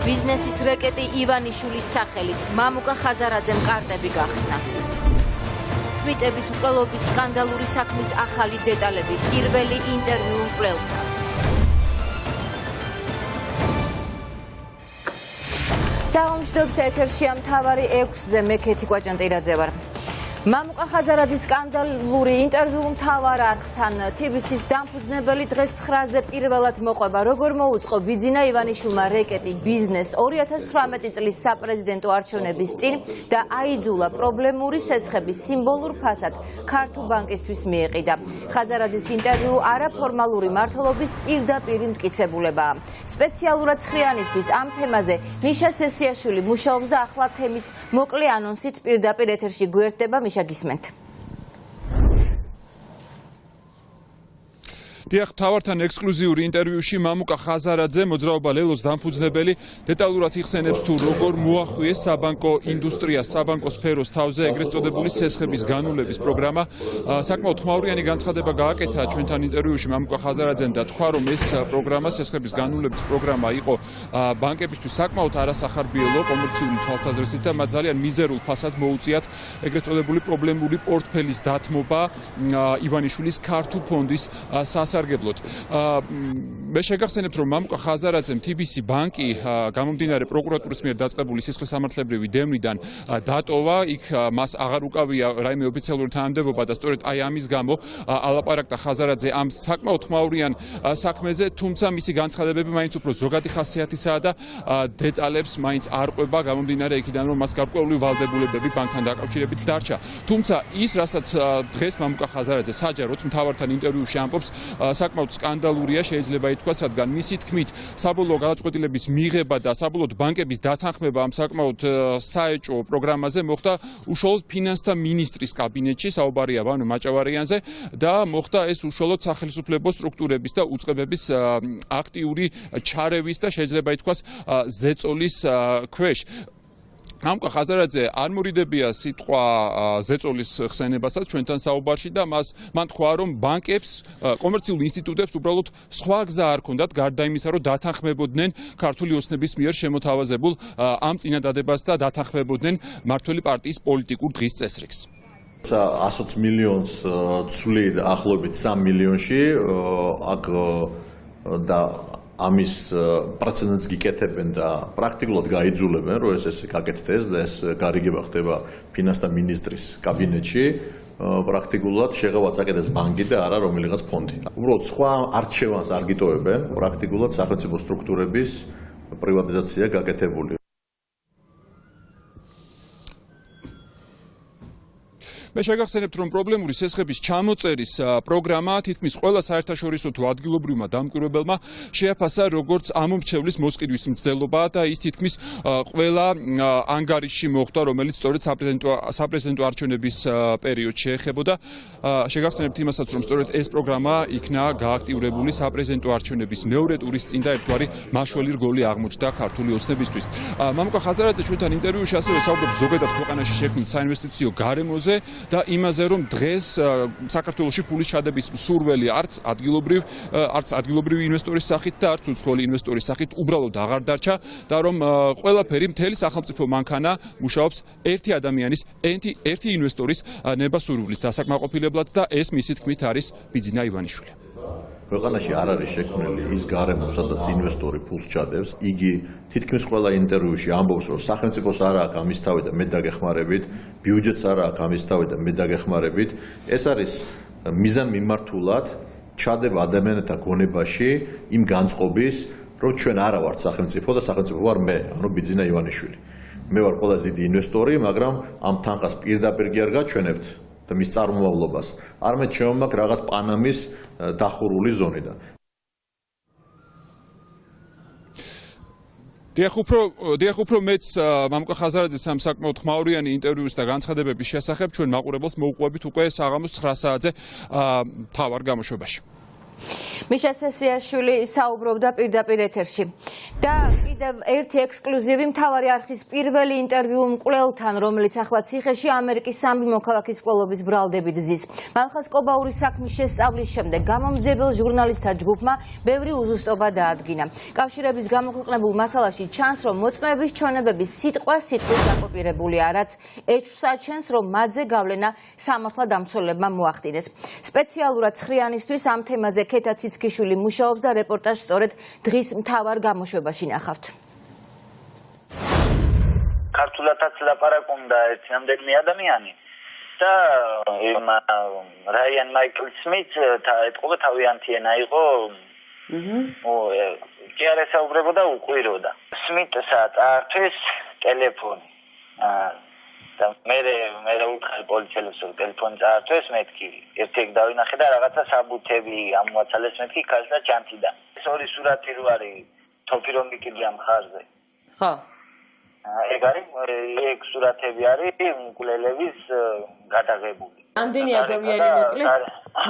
ბიზნესის რეკეტი ივანიშვილის სახელით მამუკა ხაზარაძემ კარტები გახსნა. სვიტების მკვლელობის სკანდალური საქმის ახალი დეტალები, პირველი ინტერვიუ მკვლელთან. საუმჯდობს ეთერშია მთავარი 6-ზე მე ქეთი კვაჭანტირაძე ვარ. მამუკა ხაზარაძის სკანდალური ინტერვიუ მთავარ არხთან TBC-ის დამფუძნებელი დღეს 9-ზე პირველად მოყვება. როგორ მოუწყო ბიძინა ივანიშვილმა რეკეტი ბიზნეს 2018 წლის საპრეზიდენტო არჩევნების წინ და აიძულა პრობლემური სესხების სიმბოლურ ფასად ქართულ ბანკისთვის მიეყიდა. ხაზარაძის ინტერვიუ არაფორმალური მმართველობის პირდაპირ მტკიცებულებაა. სპეციალურად ცხრიანისთვის ამ თემაზე ნიშა სესიაშვილი მუშაობს და ახლა თემის მოკლე ანონსით პირდაპირ ეთერში გვერდება. გისმენთ. დიახ, მთავართან ექსკლუზიური ინტერვიუში მამუკა ხაზარაძე, მოძრაობა ლელოს დამფუძნებელი, დეტალურად იხსენებს თუ როგორ მოახვიეს საბანკო ინდუსტრიას, საბანკო სფეროს თავზე ეგრეთ წოდებული სესხების განულების პროგრამა. საკმაოდ ხმაურიანი განცხადება გააკეთა ჩვენთან ინტერვიუში მამუკა ხაზარაძემ და თქვა, რომ ეს პროგრამა, სესხების განულების პროგრამა იყო ბანკებისთვის საკმაოდ არასახარბიელო კომერციული თვალსაზრისით და მათ ძალიან მიზერულ ფასად მოუწიათ ეგრეთ წოდებული პრობლემური პორტფელის დათმობა ივანიშვილის ქართულ ფონდის მე შეგახსენებთ, რომ მამუკა ხაზარაძემ TBC ბანკი გამომდინარე პროკურატურის მიერ დაწყებული სისხლისამართლებრივი დევნიდან დატოვა. იქ მას აღარ უკავია რაიმე ოფიციალური თანამდებობა და სწორედ აი ამის გამო ალაპარაკდა ხაზარაძე ამ საკმაოდ ხმაურიან საქმეზე, თუმცა მისი განცხადებები მაინც უფრო ზოგადი ხასიათისაა და დეტალებს მაინც არ ყვება გამომდინარე იქიდან, რომ მას გარკვეული ვალდებულებები ბანკთან დაკავშირებით დარჩა. თუმცა ის, რასაც დღეს მამუკა ხაზარაძე საჯაროდ მთავართან ინტერვიუში ამბობს, საკმაოდ სკანდალურია შეიძლება ითქვას, რადგან მისი თქმით საბოლოო გადაწყვეტილების მიღება და საბოლოოდ ბანკების დათანხმება ამ საკმაოდ საეჭვო პროგრამაზე მოხდა უშუალოდ ფინანსთა მინისტრის კაბინეტში, საუბარია ვანო მაჭავარიანზე და მოხდა ეს უშუალოდ სახელმწიფო სტრუქტურების და უწყებების აქტიური ჩარევის და შეიძლება ითქვას ზეწოლის ქვეშ. მამუკა ხაზარაძე არ მორიდებია სიტყვა ზეწოლის ხსენებასაც ჩვენთან საუბარში და მან თქვა, რომ ბანკებს, კომერციულ ინსტიტუტებს უბრალოდ სხვა გზა არ ჰქონდათ გარდა იმისა, რომ დათანხმებოდნენ ქართული ოცნების მიერ შემოთავაზებულ ამ წინადადებას და დათანხმებოდნენ მმართველი პარტიის პოლიტიკურ დღის წესრიგს. 120 მილიონს ცვლით ახლობით 3 მილიონში აქ და ამის პროცენტს გიკეთებენ და პრაქტიკულად გაიძულებენ, რომ ეს გაკეთდეს და ეს გარიგება ხდება ფინანსთა მინისტრის კაბინეტში. პრაქტიკულად შეღავაც აკეთებს ბანკი და არა რომელიღაც ფონდი. უბრალოდ სხვა არჩევანს არ გიტოვებენ, პრაქტიკულად სახელმწიფო სტრუქტურების პრივატიზაცია გაკეთებული. მე შეგახსენებთ, რომ პრობლემური სესხების ჩამოწერის პროგრამა თითქმის ყველა საერთაშორისო თუ ადგილობრივმა დამკვირვებელმა შეაფასა როგორც ამომრჩევლის მოსყიდვის მცდელობა და ის თითქმის ყველა ანგარიშში მოხვდა, რომელიც სწორედ საპრეზიდენტო არჩევნების პერიოდში ეხებოდა. შეგახსენებთ იმასაც, რომ სწორედ ეს პროგრამა იქნა გააქტიურებული საპრეზიდენტო არჩევნების მეორე ტურის წინ და ერთგვარი მაშველი რგოლი აღმოჩნდა ქართული ოცნებისთვის. მამუკა ხაზარაძე ჩვენთან ინტერვიუში ასევე საუბრობს ზოგადად ქვეყანაში შექმნილ საინვესტიციო გარემოზე და იმაზე, რომ დღეს საქართველოში ფულის ჩადების სურველი არც ადგილობრივი ინვესტორის სახით და არც უცხოელი ინვესტორის სახით უბრალოდ აღარ დარჩა და რომ ყველაფერი მთელი სახელმწიფო მანქანა მუშაობს ერთი ადამიანის, ერთი ინვესტორის ნებასურვილის დასაკმაყოფილებლად და ეს მისი თქმით არის ბიძინა ივანიშვილი. ქვეყანაში არ არის შექმნილი ის გარემო, სადაც ინვესტორი ფულს ჩადებს. იგი თითქმის ყველა ინტერვიუში ამბობს, რომ სახელმწიფოს არ აქვს ამის თავი და მე დაგეხმარებით, ბიუჯეტს არ აქვს ამის თავი და მე დაგეხმარებით. ეს არის მიზანმიმართულად ჩადება ადამიანთა გონებაში იმ განწყობის, რომ ჩვენ არა ვართ სახელმწიფო და სახელმწიფო ვარ მე, ანუ ბიძინა ივანიშვილი. მე ვარ ყველაზე დიდი ინვესტორი, მაგრამ ამ თანხას პირდაპირ კი არ გაჩვენებთ და მის წარმომავლობას. არამედ ჩვენ მაქვს რაღაც პანამის დახურული ზონიდან. დიახ, უფრო მეც მამუკა ხაზარაძეს ამ საკმაოდ ხმაურიანი ინტერვიუს და განცხადებების შესახებ ჩვენ მაყურებელს მოუყვებით უკვე საღამოს 9 საათზე მთავარ გამოშვებაში. მიშა სესიაშვილი საუბრობდა პირდაპირ ეთერში. და კიდევ ერთი ექსკლუზივი მთავარი არხის პირველი ინტერვიუ მკვლელთან, რომელიც ახლა ციხეში ამერიკის სამი მოქალაქის მკვლელობის ბრალდებით ზის. მალხაზ-კობაურის საქმის შესწავლის შემდეგ გამომძიებელ ჟურნალისტთა ჯგუფმა ბევრი უზუსტობა დაადგინა. კავშირების გამოქვეყნებულ მასალაში ჩანს, რომ მოწმეების ჩვენებების სიტყვა-სიტყვით დაკოპირებულია, რაც ეჭვს აჩენს, რომ მათზე გავლენა სამართალდამცველებმა მოახდინეს. სპეციალურად ცხრიანისთვის ამ თემაზე ქეთა ციცქიშვილი მუშაობს და რეპორტაჟს სწორედ დღის მთავარ გამოშვებაში ნახავთ. ქართულადაც ლაპარაკობდა ერთი რამდენიმე ადამიანი და რაიან მაიკლ სმით ეთყობა თავიანთი ენა იყო კი არ ესაუბრებოდა, უყვიროდა. სმიტსა წაართვეს ტელეფონი და მე უთხარ პოლიციელებს, რომ ტელეფონი წაართვეს, მეთქი ერთი ეგ დავინახე და რაღაცა საბუთები ამოაცალეს მეთქი ქარს და ჩანთიდან. ეს ორი სურათი რო არის თოფი რომ მიკიდია მხარზე. ხო. ეგ არის ეგ სურათები არის მკვლელების გადაღებული. ამდენი ადამიანი მოკლეს,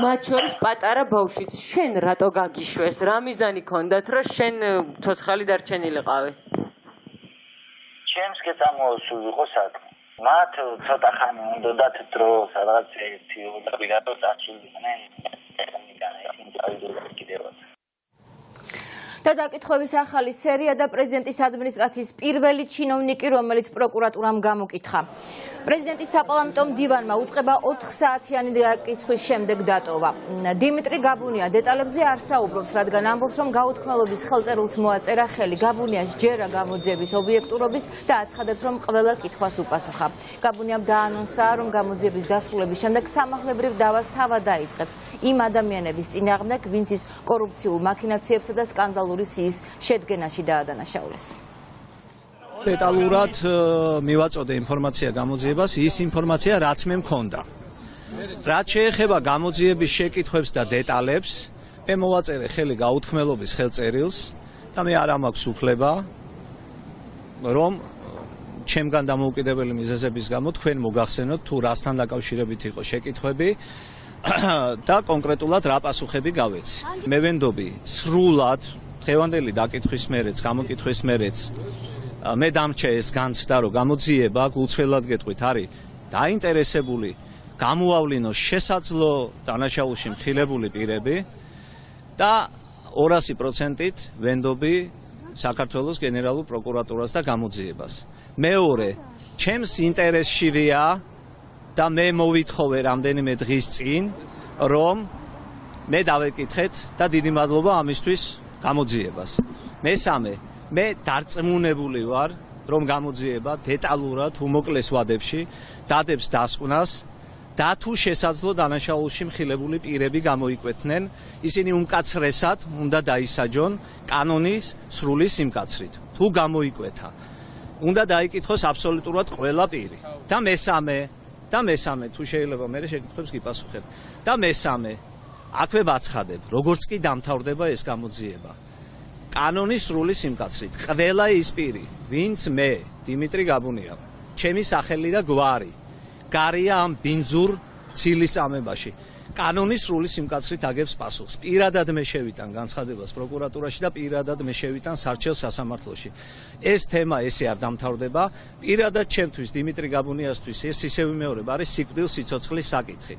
მათ შორის პატარა ბავშვიც. შენ რატო გაგიშვეს? რა მიზანი ქონდათ, რომ შენ ცოცხალი დარჩენილიყავი? ჩემს გეწამოოსულ იყო საქმე. მათ ცოტა ხანი უნდათ დრო, სადღაც 1-2 კვირა წარჩილდნენ. და დაკითხვების ახალი სერია და პრეზიდენტის ადმინისტრაციის პირველი ჩინოვნიკი, რომელიც პროკურატურამ გამოკითხა. პრეზიდენტის საპარლამენტო მდივანმა უწყება 4 საათიანი დაკითხვის შემდეგ დატოვა. დიმიტრი გაბუნია დეტალებზე არ საუბრობს, რადგან ამბობს, რომ გაუთქმელობის ხელწერილს მოაწერა ხელი. გაბუნია სჯერა გამოძიების ობიექტურობის და აცხადებს, რომ ყველა კითხვას უპასუხა. გაბუნიამ დაანონსა, რომ გამოძიების დასრულების შემდეგ სამართლებრივ დავას თავად დაიწყებს იმ ადამიანების წინააღმდეგ, ვინც ის კორუფციულ მაქინაციებსა და სკანდალური სიის შედგენაში დაადანაშაულეს. დეტალურად მივაწოდე ინფორმაცია გამოძიებას, ის ინფორმაცია რაც მე მქონდა. რაც შეეხება გამოძიების შეკითხვებს და დეტალებს, მე მოვაწერე ხელი გაუთქმელობის ხელწერილს და მე არ მაქვს უფლება, რომ ჩემგან დამოუკიდებელი მიზეზების გამო თქვენ მოგახსენოთ თუ რასთან დაკავშირებით იყო შეკითხვები და კონკრეტულად რა პასუხები გავეცი. მე ვენდობი სრულად დღევანდელი დაკითხვის მერეც, გამოკითხვის მერეც მე დამრჩა ეს განცდა, რომ გამოძიება გულწრფელად გეტყვით არის დაინტერესებული გამოავლინოს შესაძლო დანაშაულში მხილებული პირები და 200%-ით ვენდობი საქართველოს გენერალურ პროკურატურას და გამოძიებას. მეორე, ჩემს ინტერესშივია და მე მოვითხოვე რამდენიმე დღის წინ, რომ მე დავეკითხეთ და დიდი მადლობა ამისთვის გამოძიებას. მესამე, მე დარწმუნებული ვარ, რომ გამოძიება დეტალურად უმოკლეს ვადებში დადებს დასკვნას და თუ შესაძლო დანაშაულში მხილებული პირები გამოიკვეთნენ, ისინი უმკაცრესად უნდა დაისაჯონ კანონის სრული სიმკაცრით. თუ გამოიკვეთა, უნდა დაიკითხოს აბსოლუტურად ყველა პირი. და მესამე, თუ შეიძლება მე შეკითხვებს გიპასუხებ. და მესამე, აქვე ვაცხადებ, როგორც კი დამთავრდება ეს გამოძიება. კანონის სრული სიმკაცრით, ყველა ის პირი, ვინც მე, დიმიტრი გაბუნია, ჩემი სახელი და გვარი, გარია ამ ბინძურ ცილის წამებაში, კანონის სრული სიმკაცრით აგებს პასუხს. პირადად მე შევიტან განცხადებას პროკურატურაში და პირადად მე შევიტან სარჩელ სასამართლოში. ეს თემა ესე არ დამთავრდება, პირადად ჩემთვის, დიმიტრი გაბუნიასთვის ეს ისევ მეორება არის სიკვდილ სიცოცხლის საკითხი.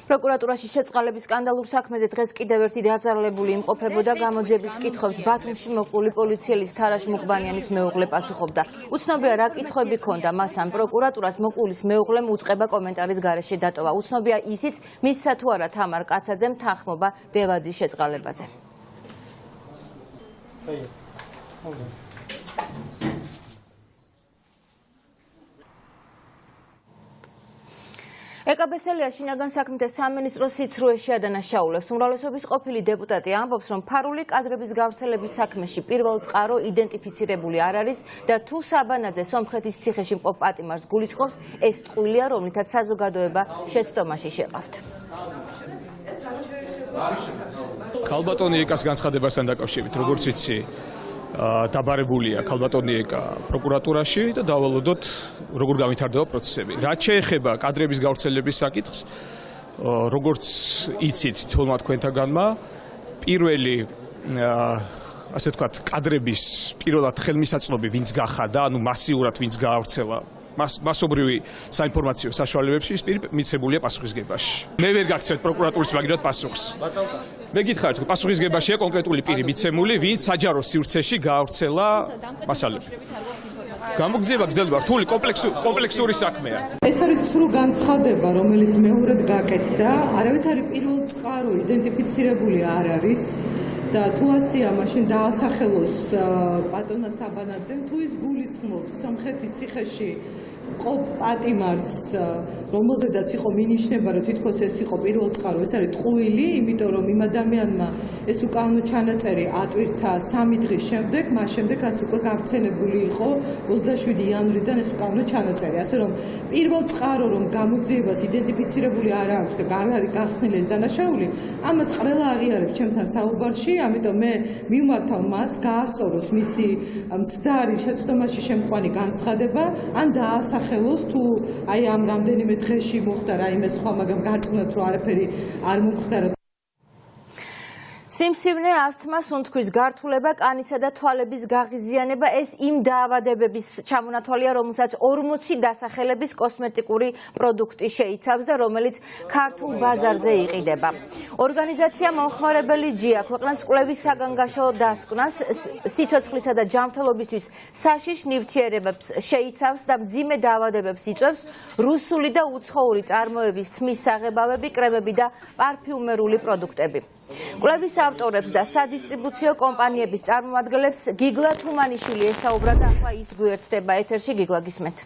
პროკურატურაში შეწყალების სკანდალურ საქმეზე დღეს კიდევ ერთი დაზარალებული იმყოფებოდა. გამოძიების კითხვებს ბათუმში მოყოლი პოლიციელის თარაშ მუყბანიანის მეუღლე პასუხობდა. უცნობია რა კითხვები ჰქონდა მასთან. პროკურატურას მოყოლის მეუღლემ უწყება კომენტარის გარეშე დატოვა. უცნობია ისიც, მისცა თუ არა თამარ კაცაძემ თანხმობა დევაძის შეწყალებაზე. ეკაბესელია შინაგან საქმეთა სამინისტროს სიცრუეში ადანაშაულებს. უმრავლესობის ყოფილი დეპუტატი ამბობს, რომ ფარული კადრების გავრცელების საქმეში პირველ წყარო იდენტიფიცირებული არ არის და თუ საბანაძე სომხეთის ციხეში მყოფ პატიმარს გულისხმობს, ეს ტყუილია, რომლითაც საზოგადოება შეცდომაში შეყავთ. ქალბატონი ეკას განცხადებასთან დაკავშირებით, როგორც ვიცი, დაბარებულია ქალბატონი ეკა პროკურატურაში და დავალოდოთ როგორ გამვითარდება პროცესები. რაც შეეხება კადრების გავრცელების საკითხს, როგორც იცით თულმა თქვენთაგანმა, პირველი ასე ვთქვათ, კადრების პირველად ხელმისაწვდომი ვინც გახადა, ანუ მასიურად ვინც გაავრცელა მასობრივი საინფორმაციო საშუალებებში ის პირი მიცემულია პასუხისგებაში. მე ვერ გაგცემთ პროკურატურის მაგივრად პასუხს. მე გითხარით, რომ პასუხისგებაშია კონკრეტული პირი მიცემული, ვინც საჯარო სივრცეში გაავრცელა მასალები. გამოგზიება გრძელდება რთული კომპლექსური საქმეა. ეს არის სრულ განცხადება, რომელიც მეორედ გაკეთდა, არავითარი პირველ წყარო იდენტიფიცირებული არ არის. და თუ ასეა, მაშინ დაასახელოს პატონმა საბანაძემ, თუ ის გულისხმობს სომხეთის ციხეში ყოფ პატიმარს, რომელზედაც იყო მინიშნება, რომ თითქოს ეს იყო პირველ წყარო, ეს არის ტყუილი, იმიტომ რომ იმ ადამიანმა ეს უკანონო ჩანაწერი ატვირთა 3 დღის შემდეგ, მას შემდეგ რაც უკვე გავრცელებული იყო 27 იანვრიდან ეს უკანონო ჩანაწერი. ასე რომ პირველ წყარო რომ გამოძიებას იდენტიფიცირებული არ აქვს და არ არის გახსნილი ეს დანაშაული, ამას ყველა აღიარებს ჩემთან საუბარში, ამიტომ მე მივმართავ მას გაასწოროს მისი მცდარი შეცდომაში შემყვანი განცხადება, ან დაასახელოს თუ აი ამ რამდენიმე დღეში მოხდა რაიმე სხვა, მაგრამ გარწმუნებთ რომ არაფერი არ მომხდარა. სიმსივნე, ასთმა, სუნთქვის გართულება, კანისა და თვალების გაღიზიანება ეს იმ დაავადებების ჩამონათვალია, რომელსაც 40 დასახელების კოსმეტიკური პროდუქტი შეიცავს და რომელიც ქართულ ბაზარზე იყიდება. ორგანიზაცია მომხმარებელი ჯია ქვეყნას კვლევის საგანგაშო დასკვნას სიცოცხლისა და ჯანმრთელობისთვის საშიშ ნივთიერებებს შეიცავს და მძიმე დაავადებებს იწვევს რუსული და უცხოური წარმოების თმის საღებავები, კრემები და პარფიუმერული პროდუქტები. კვლევის ავტორებს და სადისტრიბუციო კომპანიების წარმომადგენლებს გიგლა თუმანიშვილი ესაუბრა და ახლა ის გვერდდება ეთერში. გიგლა, გისმენთ.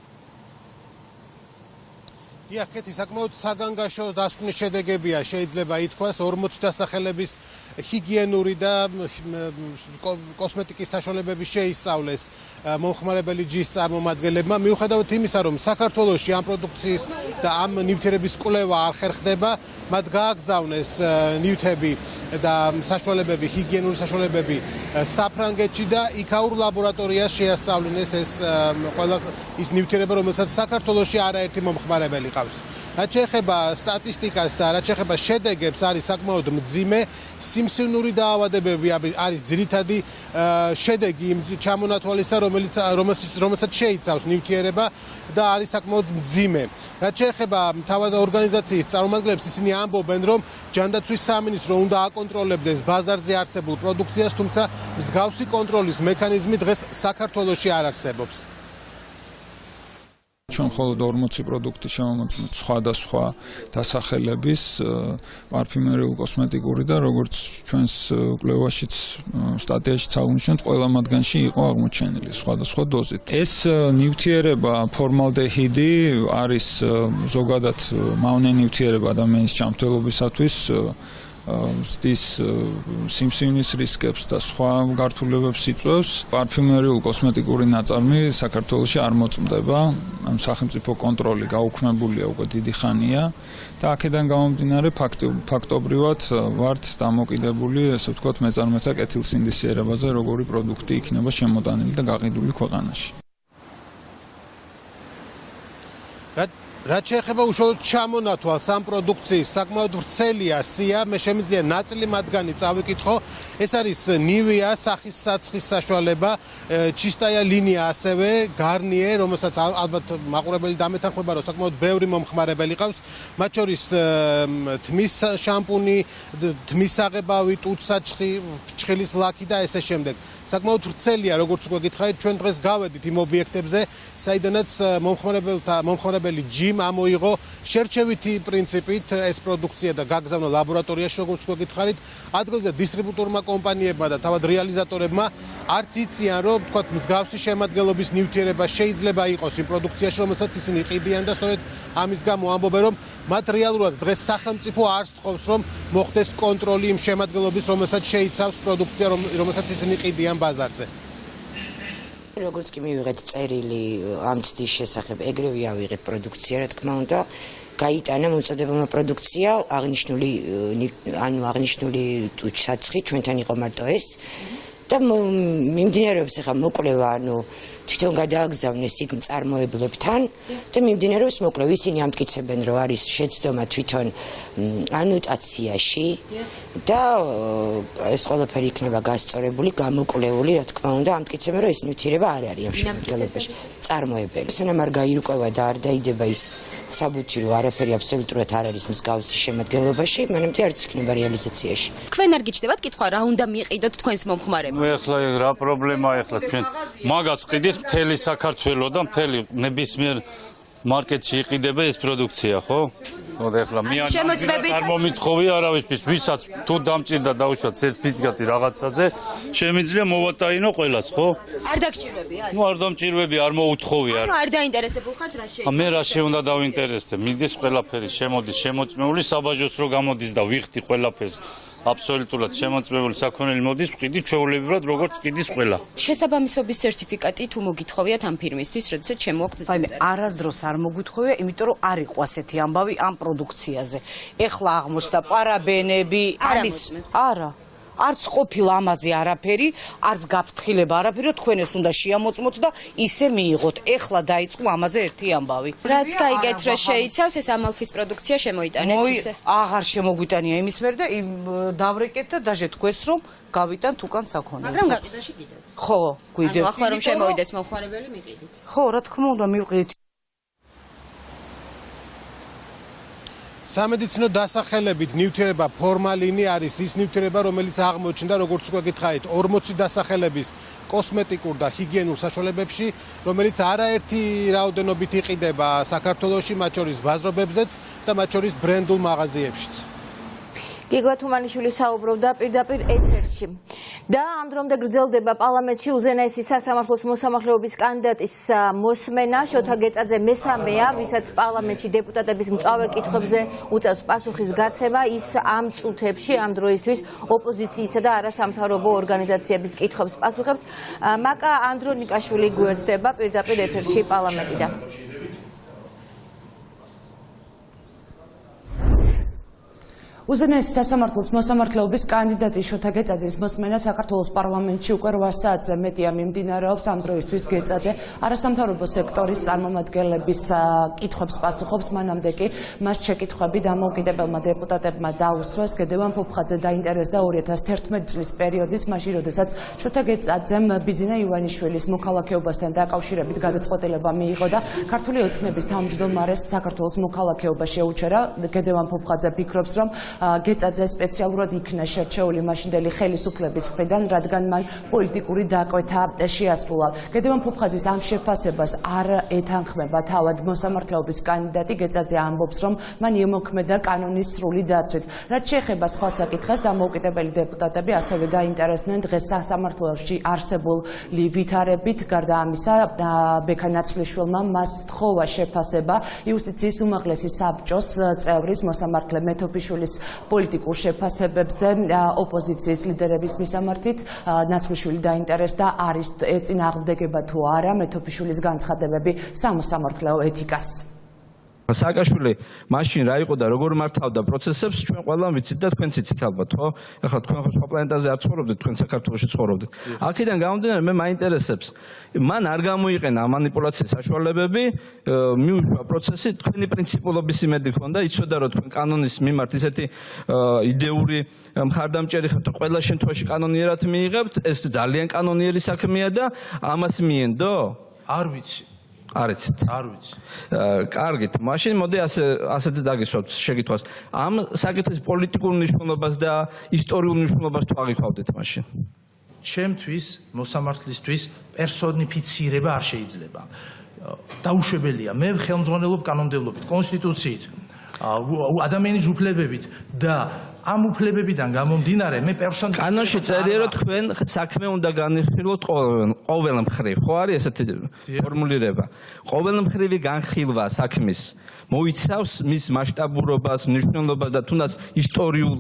კეთი საკმაოდ საგანგაშო დასკვნის შედეგებია, შეიძლება ითქვას 40 დასახელების ჰიგიენური და კოსმეტიკის საშუალებები შეისწავლეს მომხმარებელი ჯის წარმომადგენლებმა, მიუხედავად იმისა, რომ საქართველოში ამ პროდუქციის და ამ ნივთიერების კვლევა არ ხერხდება, მათ გააგზავნეს ნივთები და საშუალებები, ჰიგიენური საშუალებები საფრანგეთში და იქაურ ლაბორატორიას შეასწავლინეს ეს ყველა ის ნივთიერება, რომელსაც საქართველოში არაერთი მომხმარებელი ყავს. რაც შეეხება სტატისტიკას და რაც შეეხება შედეგებს, არის საკმაოდ მძიმე. სიმსივნური დაავადებები არის ძირითადი შედეგი იმ ჩამონათვალისა, რომელსაც შეიცავს ნივთიერება და არის საკმაოდ მძიმე. რაც შეეხება მთავარი ორგანიზაციის წარმომადგენლებს, ისინი ამბობენ, რომ ჯანდაცვის სამინისტრო უნდა აკონტროლებდეს ბაზარზე არსებულ პროდუქციას, თუმცა მსგავსი კონტროლის მექანიზმი დღეს საქართველოში არ არსებობს. ჩვენ მხოლოდ 40 პროდუქტი შევამოწმეთ სხვადასხვა დასახელების პარფიუმერული, კოსმეტიკური და როგორც ჩვენს კვლევაშიც სტატიაში აღნიშნეთ, ყველა მათგანში იყო აღმოჩენილი სხვადასხვა დოზით. ეს ნივთიერება ფორმალდეჰიდი არის ზოგადად მავნე ნივთიერება ადამიანის ჯანმრთელობისათვის ის სიმსივნის რისკებს და სხვა გართულებებს იწვევს. პარფიუმერული კოსმეტიკური ნაწარმი საქართველოში არ მოწმდება. სახელმწიფო კონტროლი გაუქმებულია უკვე დიდი ხანია და აქედან გამომდინარე ფაქტობრივად ვართ დამოკიდებული, ესე ვთქვათ, მეწარმეთა კეთილსინდისიერებაზე, როგორი პროდუქტი იქნება შემოტანილი და გაყიდული ქვეყანაში. რაც შეეხება უშუალოდ ჩამონათვალს ამ პროდუქციის საკმაოდ ვრცელია სია, მე შემიძლია ნაწილი მათგანი წავიკითხო. ეს არის ნივია, სახის საცხის საშუალება, ჩისტაია ლინია, ასევე გარნიე, რომელსაც ალბათ მაყურებელი დამეთანხმება, რომ საკმაოდ ბევრი მომხმარებელი ყავს, მათ შორის თმის შამპუნი, თმის აღებავი, ტუტსაჩხი, ფრჩხილის ლაქი და ესე შემდეგ. საკმაოდ ვრცელია, როგორც უკვე გითხარით, ჩვენ დღეს გავედით იმ ობიექტებზე, საიდანაც მომხმარებელი ჯი ამოიღო შერჩევითი პრინციპით ეს პროდუქცია და გაგზავნა ლაბორატორიაში, როგორც უკვე გითხარით, ადგილზე დისტრიბუტორმა კომპანიებმა და თავად რეალიზატორებმა არც იციან, რომ თქვათ მსგავსი შემადგენლობის ნივთიერება შეიძლება იყოს იმ პროდუქციაში, რომელსაც ისინი ყიდიან და სწორედ ამის გამო ამბობენ, რომ მათ რეალურად დღეს სახელმწიფო არ სთხოვს, რომ მოხდეს კონტროლი იმ შემადგენლობის, რომელსაც შეიცავს პროდუქცია, რომელსაც ისინი ყიდიან ბაზარზე. როგორც კი მივიღეთ წერილი ამ ცდის შესახებ, ეგრევე ავიღეთ პროდუქცია, რა თქმა უნდა, გაიტანა მოწოდებულმა პროდუქცია, აღნიშნული ტუჩსაცხი, ჩვენთან იყო მარტო ეს და მიმდინარეობს ახლა მოკვლევა, ანუ თვითონ გადააგზავნეს იქ მწარმოებლებთან და მიმდინარეობს მოკვლევა. ისინი ამტკიცებენ, რომ არის შეცდომა თვითონ ანოტაციაში და ეს ყველაფერი იქნება გასწორებული, გამოკვლეული, რა თქმა უნდა, ამტკიცებენ, რომ ეს ნივთიერება არ არის ამ შემადგენლობაში წარმოებელი. სანამ არ გაირკვევა და არ დაიდება ის საბუთი, რომ არაფერი აბსოლუტურად არ არის მსგავსი შემადგენლობაში, მანამდე არც იქნება რეალიზაციაში. თქვენ არ გიჩნდებათ კითხვა, რა უნდა მიყიდოთ თქვენს მომხმარებლებს? ეხლა რა პრობლემაა ეხლა ჩვენ მაგას ყიდის მთელი საქართველო და მთელი ნებისმიერ მარკეტში იყიდება ეს პროდუქცია, ხო? ეხლა არ მომითხოვია არავისთვის, ვისაც თუ დამჭირდა დაუშვათ სერტიფიკატი რაღაცაზე, შემიძლია მოვატაინო ყველას, ხო? არ დაგჭირვებია? ნუ არ დამჭირვები, არ მოუთხოვია. ანუ არ დაინტერესებულ ხართ რა შეიძლება? მე რა შეუნდა დავინტერესდე, მიდის ყველაფერი, შემოდის შემოწმეული, საბაჟოს რო გამოდის და ვიხდი ყველაფერს. აბსოლუტურად შემოწმებული საქონელი მოდის, ვყიდი ჩვეულებრივად როგორც ყიდის ყველა. შესაბამისობის სერტიფიკატი თუ მოგითხოვიათ ამ ფირმისთვის, როდესაც შემოაქვთ ეს? აი, არასდროს არ მოგითხოვია, იმიტომ რომ არ იყო ასეთი ამბავი ამ პროდუქციაზე. ეხლა აღმოჩნდა პარაბენები, არა. არც ყოფილა ამაზე არაფერი, არც გაფრთხილება არაფერი, რომ თქვენ ეს უნდა შეამოწმოთ და ისე მიიღოთ. ეხლა დაიწყო ამაზე ერთი ამბავი. რაც გაიგეთ, რა შეიცავს ეს ამალფის პროდუქცია შემოიტანეთ ისე? აღარ შემოგვიტანია იმის მერ და დავრეკეთ და დაჟე თქვენს რომ გავიტანთ უკან საქონელს. მაგრამ გაყიდაში კიდევ. ხო, გვიდევს. ანუ ახლა რომ შემოვიდეს მომხმარებელი მიყიდით. ხო, რა თქმა უნდა, მივყიდით. სამედიცინო დასახელებით ნივთიერება ფორმალინი არის ის ნივთიერება, რომელიც აღმოჩნდა, როგორც უკვე გითხარით, 40 დასახელების კოსმეტიკურ და ჰიგიენურ საშუალებებში, რომელიც არაერთი რაოდენობით იყიდება საქართველოში, მათ შორის ბაზრობებზეც და მათ შორის ბრენდულ მაღაზიებშიც. გიგლა თუმანიშვილი საუბრობდა პირდაპირ ეთერში. და ამ დრომდე გრძელდება პარლამენტში უზენაესი სასამართლოს მოსამართლეობის კანდიდატის მოსმენა. შოთა გეწაძე მესამეა, ვისაც პარლამენტში დეპუტატების მწვავე კითხვებზე უწევს პასუხის გაცემა. ის ამ წუთებში, ამ დროისთვის ოპოზიციისა და არასამთავრობო ორგანიზაციების კითხვებს პასუხებს. მაკა ანდრონიკაშვილი გვერდდება პირდაპირ ეთერში პარლამენტიდან. უზენაესი სასამართლოს მოსამართლეობის კანდიდატი შოთა გეწაძის მოსმენა საქართველოს პარლამენტში უკვე 8 საათზე მეტია მიმდინარეობს. ამ დროისთვის გეწაძე არასამთავრობო სექტორის წარმომადგენლების კითხვებს პასუხობს. მანამდე კი მას შეკითხვები დამოუკიდებელმა დეპუტატებმა დაუსვეს. გედევან ფოფხაძე დაინტერესდა 2011 წლის პერიოდის, მაშინ როდესაც შოთა გეწაძემ ბიძინა ივანიშვილის მოქალაქეობასთან დაკავშირებით გადაწყვეტილება მიიღო და ქართული ოცნების თავმჯდომარეს საქართველოს მოქალაქეობა შეუჩერა. გედევან ფოფხაძე ფიქრობს, რომ გეწაძე სპეციალურად იქნა შერჩეული მაშინდელი ხელისუფლების მხრიდან, რადგან მან პოლიტიკური დაკვეთა შეასრულა. გედევან ფოფხაძის ამ შეფასებას არ ეთანხმება თავად მოსამართლეობის კანდიდატი. გეწაძე ამბობს, რომ მან ემოქმედა კანონის სრული დაცვით. რაც შეეხება სხვა საკითხებს, დამოუკიდებელი დეპუტატები ასევე დაინტერესდნენ დღეს სასამართლოში არსებული ვითარებით. გარდა ამისა, ბექა ნაცვლიშვილმა მას თხოვა შეფასება იუსტიციის უმაღლესი საბჭოს წევრის მოსამართლე მეთოფიშვილის პოლიტიკურ შეფასებებზე. ოპოზიციის ლიდერების მისამართით ნაცვლიშვილი დაინტერესდა არის ეწინააღმდეგება თუ არა მეთოფიშვილის განცხადებები სამოსამართლეო ეთიკას. სააკაშვილი მაშინ რა იყო და როგორ მართავდა პროცესებს ჩვენ ყველამ ვიცით და თქვენც იცით ალბათ, ხო? ახლა თქვენ ხო სხვა პლანეტაზე არ ცხოვრობდით, თქვენ საქართველოში ცხოვრობდით. აქედან გამომდინარე მე მაინტერესებს, მან არ გამოიყენა მანიპულაციის საშუალებები, მიუშვა პროცესი, თქვენი პრინციპულობის იმედი ჰქონდა, იცოდა რომ თქვენ კანონის მიმართ ისეთი იდეური მხარდამჭერი ხართ, ყველა შემთხვევაში კანონიერად მიიღებთ, ეს ძალიან კანონიერი საქმეა და ამას მიენდო? არ ვიცი. არ იცით? არ ვიცი. კარგით, მაშინ მოდი ასეთ დაგისვათ შეკითხვას. ამ საკითხის პოლიტიკურ მნიშვნელობას და ისტორიულ მნიშვნელობას თუ აღიქვავდეთ მაშინ? ჩემთვის მოსამართლისთვის პერსონიფიცირება არ შეიძლება. დაუშვებელია. მე ხელმძღვანელობ კანონმდებლობით, კონსტიტუციით, ადამიანის უფლებებით და ამ უფლებებიდან გამომდინარე მე პერსონიფიცირება. კანონში წერია რომ თქვენ საქმე უნდა განიხილოთ ყოველ მხრივ. ხო არის ესეთი ფორმულირება? ყოველ მხრივი განხილვა საქმის მოიცავს მის მასშტაბურობას, მნიშვნელობას და თუნდაც ისტორიულ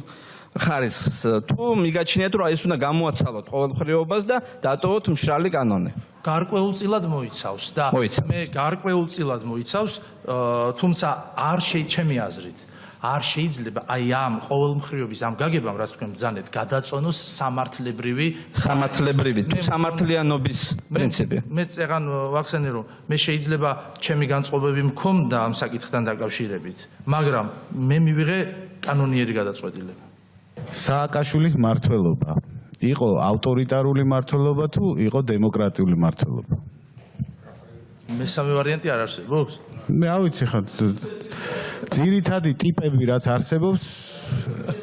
ხარისხს. თუ მიგაჩნიათ რომ ეს უნდა გამოაცალოთ ყოველმხრივობას და დატოვოთ მშრალი კანონი. გარკვეულწილად მოიცავს და მე გარკვეულწილად მოიცავს, თუმცა არ ჩემი აზრით არ შეიძლება აი ამ ყოველმხრივობის ამ გაგებამ, რაც თქვენ ბრძანეთ, გადაწონოს სამართლებრივი თუ სამართლიანობის პრინციპი. მე წეგან ვახსენე, რომ მე შეიძლება ჩემი განწყობები მქონდა ამ საკითხთან დაკავშირებით, მაგრამ მე მივიღე კანონიერი გადაწყვეტილება. სააკაშვილის მმართველობა იყო ავტორიტარული მმართველობა თუ იყო დემოკრატიული მმართველობა? მესამე ვარიანტი არ არსებობს? მე ავიცი ხარ ძირითადი ტიპები რაც არსებობს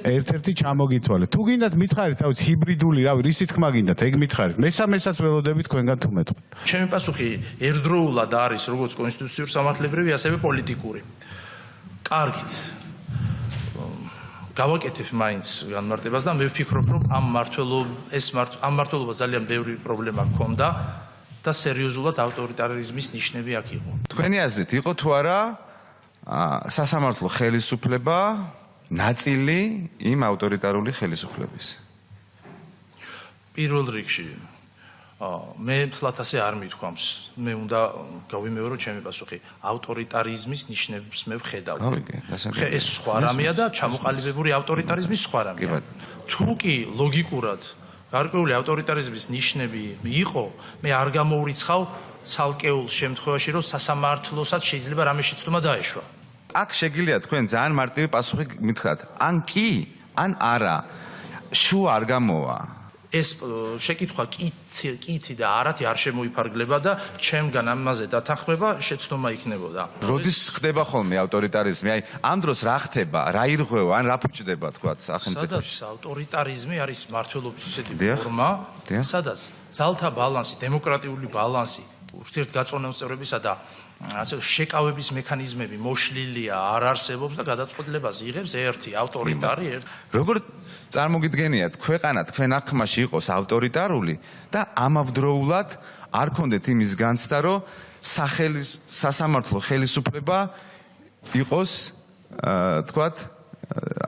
ერთ-ერთი ჩამოგითვალეთ. თუ გინდათ მითხარით, თავის ჰიბრიდული, რავი, ისი თქმა გინდათ, ეგ მითხარით. მესამესაც ველოდებით თქვენგან თუ მეტყვით. ჩემი პასუხი ერთდროულად არის როგორც კონსტიტუციური სამართლებრივი, ასევე პოლიტიკური. კარგით. გავაკეთებ მაინც განმარტებას და მე ვფიქრობ, რომ ამ მმართველობას ძალიან ბევრი პრობლემა ჰქონდა და სერიოზულად ავტორიტარიზმის ნიშნები აქ იყო. თქვენი აზრით იყო თუ არა სასამართლო ხელისუფლება ნაწილი იმ ავტორიტარული ხელისუფლების? პირველ რიგში მე ფლათ ასე არ მithქვამს. მე უნდა გავიმეორო ჩემი პასუხი. ავტორიტარიზმის ნიშნებს მე ვხედავ. ეს სხვა რამეა და ჩამოყალიბებული ავტორიტარიზმის სხვა რამეა. თუ კი ლოგიკურად გარკვეული ავტორიტარიზმის ნიშნები იყო, მე არ გამოურიცხავ ცალკეულ შემთხვევაში, რომ სასამართლოსაც შეიძლება რამე შეცდომა დაეშვა. აქ შეგიძლია თქვენ ძალიან მარტივი პასუხი მითხრათ. ან კი, ან არა. შუა არ გამოვა. ეს შეკითხვა კითი და არათი არ შემოიფარგლება და ჩემგან ამაზე დათანხმება შეცდომა იქნებოდა. როდის ხდება ხოლმე ავტორიტარიზმი? აი, ამ დროს რა ხდება? რა ირღვევა, ან რა ფუჭდება თქვა სახელმწიფოში? სადაც ავტორიტარიზმი არის მმართველობის ისეთი ფორმა, სადაც ძალთა ბალანსი, დემოკრატიული ბალანსი, ურთიერთგაწმენდების და ასე შეკავების მექანიზმები მოშლილია, არ არსებობს და გადაწყვეტილებას იღებს ერთი ავტორიტარი. როგორ წარმოგიდგენიათ, ქვეყანა თქვენ აღქმაში იყოს ავტორიტარული და ამავდროულად არ ქონდეთ იმის განცდა, რომ სასამართლო ხელისუფლება იყოს, თქვათ,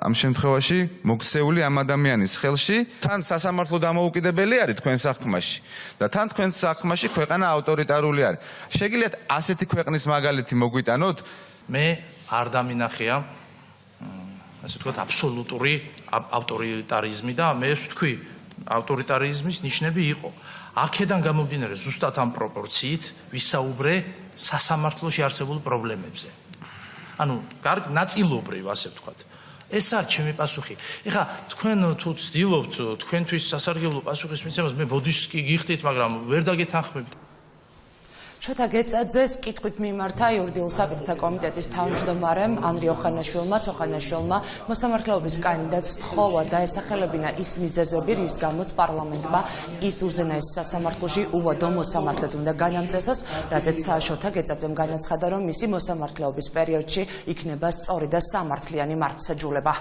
ამ შემთხვევაში მოქცეული ამ ადამიანის ხელში, თან სასამართლო დამოუკიდებელი არის თქვენს აღქმაში და თან თქვენს აღქმაში ქვეყანა ავტორიტარული არის. შეგიძლიათ ასეთი ქვეყნის მაგალითი მოგვიტანოთ? მე არ დამინახია ასე ვთქვათ აბსოლუტური ავტორიტარიზმი და მე ვთქვი ავტორიტარიზმის ნიშნები იყო. აქედან გამომდინარე ზუსტად ამ პროპორციით ვისაუბრე სასამართლოში არსებულ პრობლემებზე. ანუ კარგ ნაწილობრივ ასე ვთქვათ. ეს არის ჩემი პასუხი. ეხლა თქვენ თუ ცდილობთ თქვენთვის სასარგებლო პასუხის მიცემას, მე ბოდიშს კი გიხდით, მაგრამ ვერ დაგეთანხმებით. შოთა გეწაძეს კითხვით მიმართა იურიდიულ საკითხთა კომიტეტის თავმჯდომარემ ანრი ოხანაშვილმა მოსამართლეობის კანდიდატს თხოვა დაესახელებინა ის მიზეზები, რის გამოც პარლამენტმა ის უზენაეს სასამართლოში უვადო მოსამართლედ უნდა განამწესოს, რაზეც შოთა გეწაძემ განაცხადა, რომ მისი მოსამართლეობის პერიოდში იქნება სწორი და სამართლიანი მართლმსაჯულება.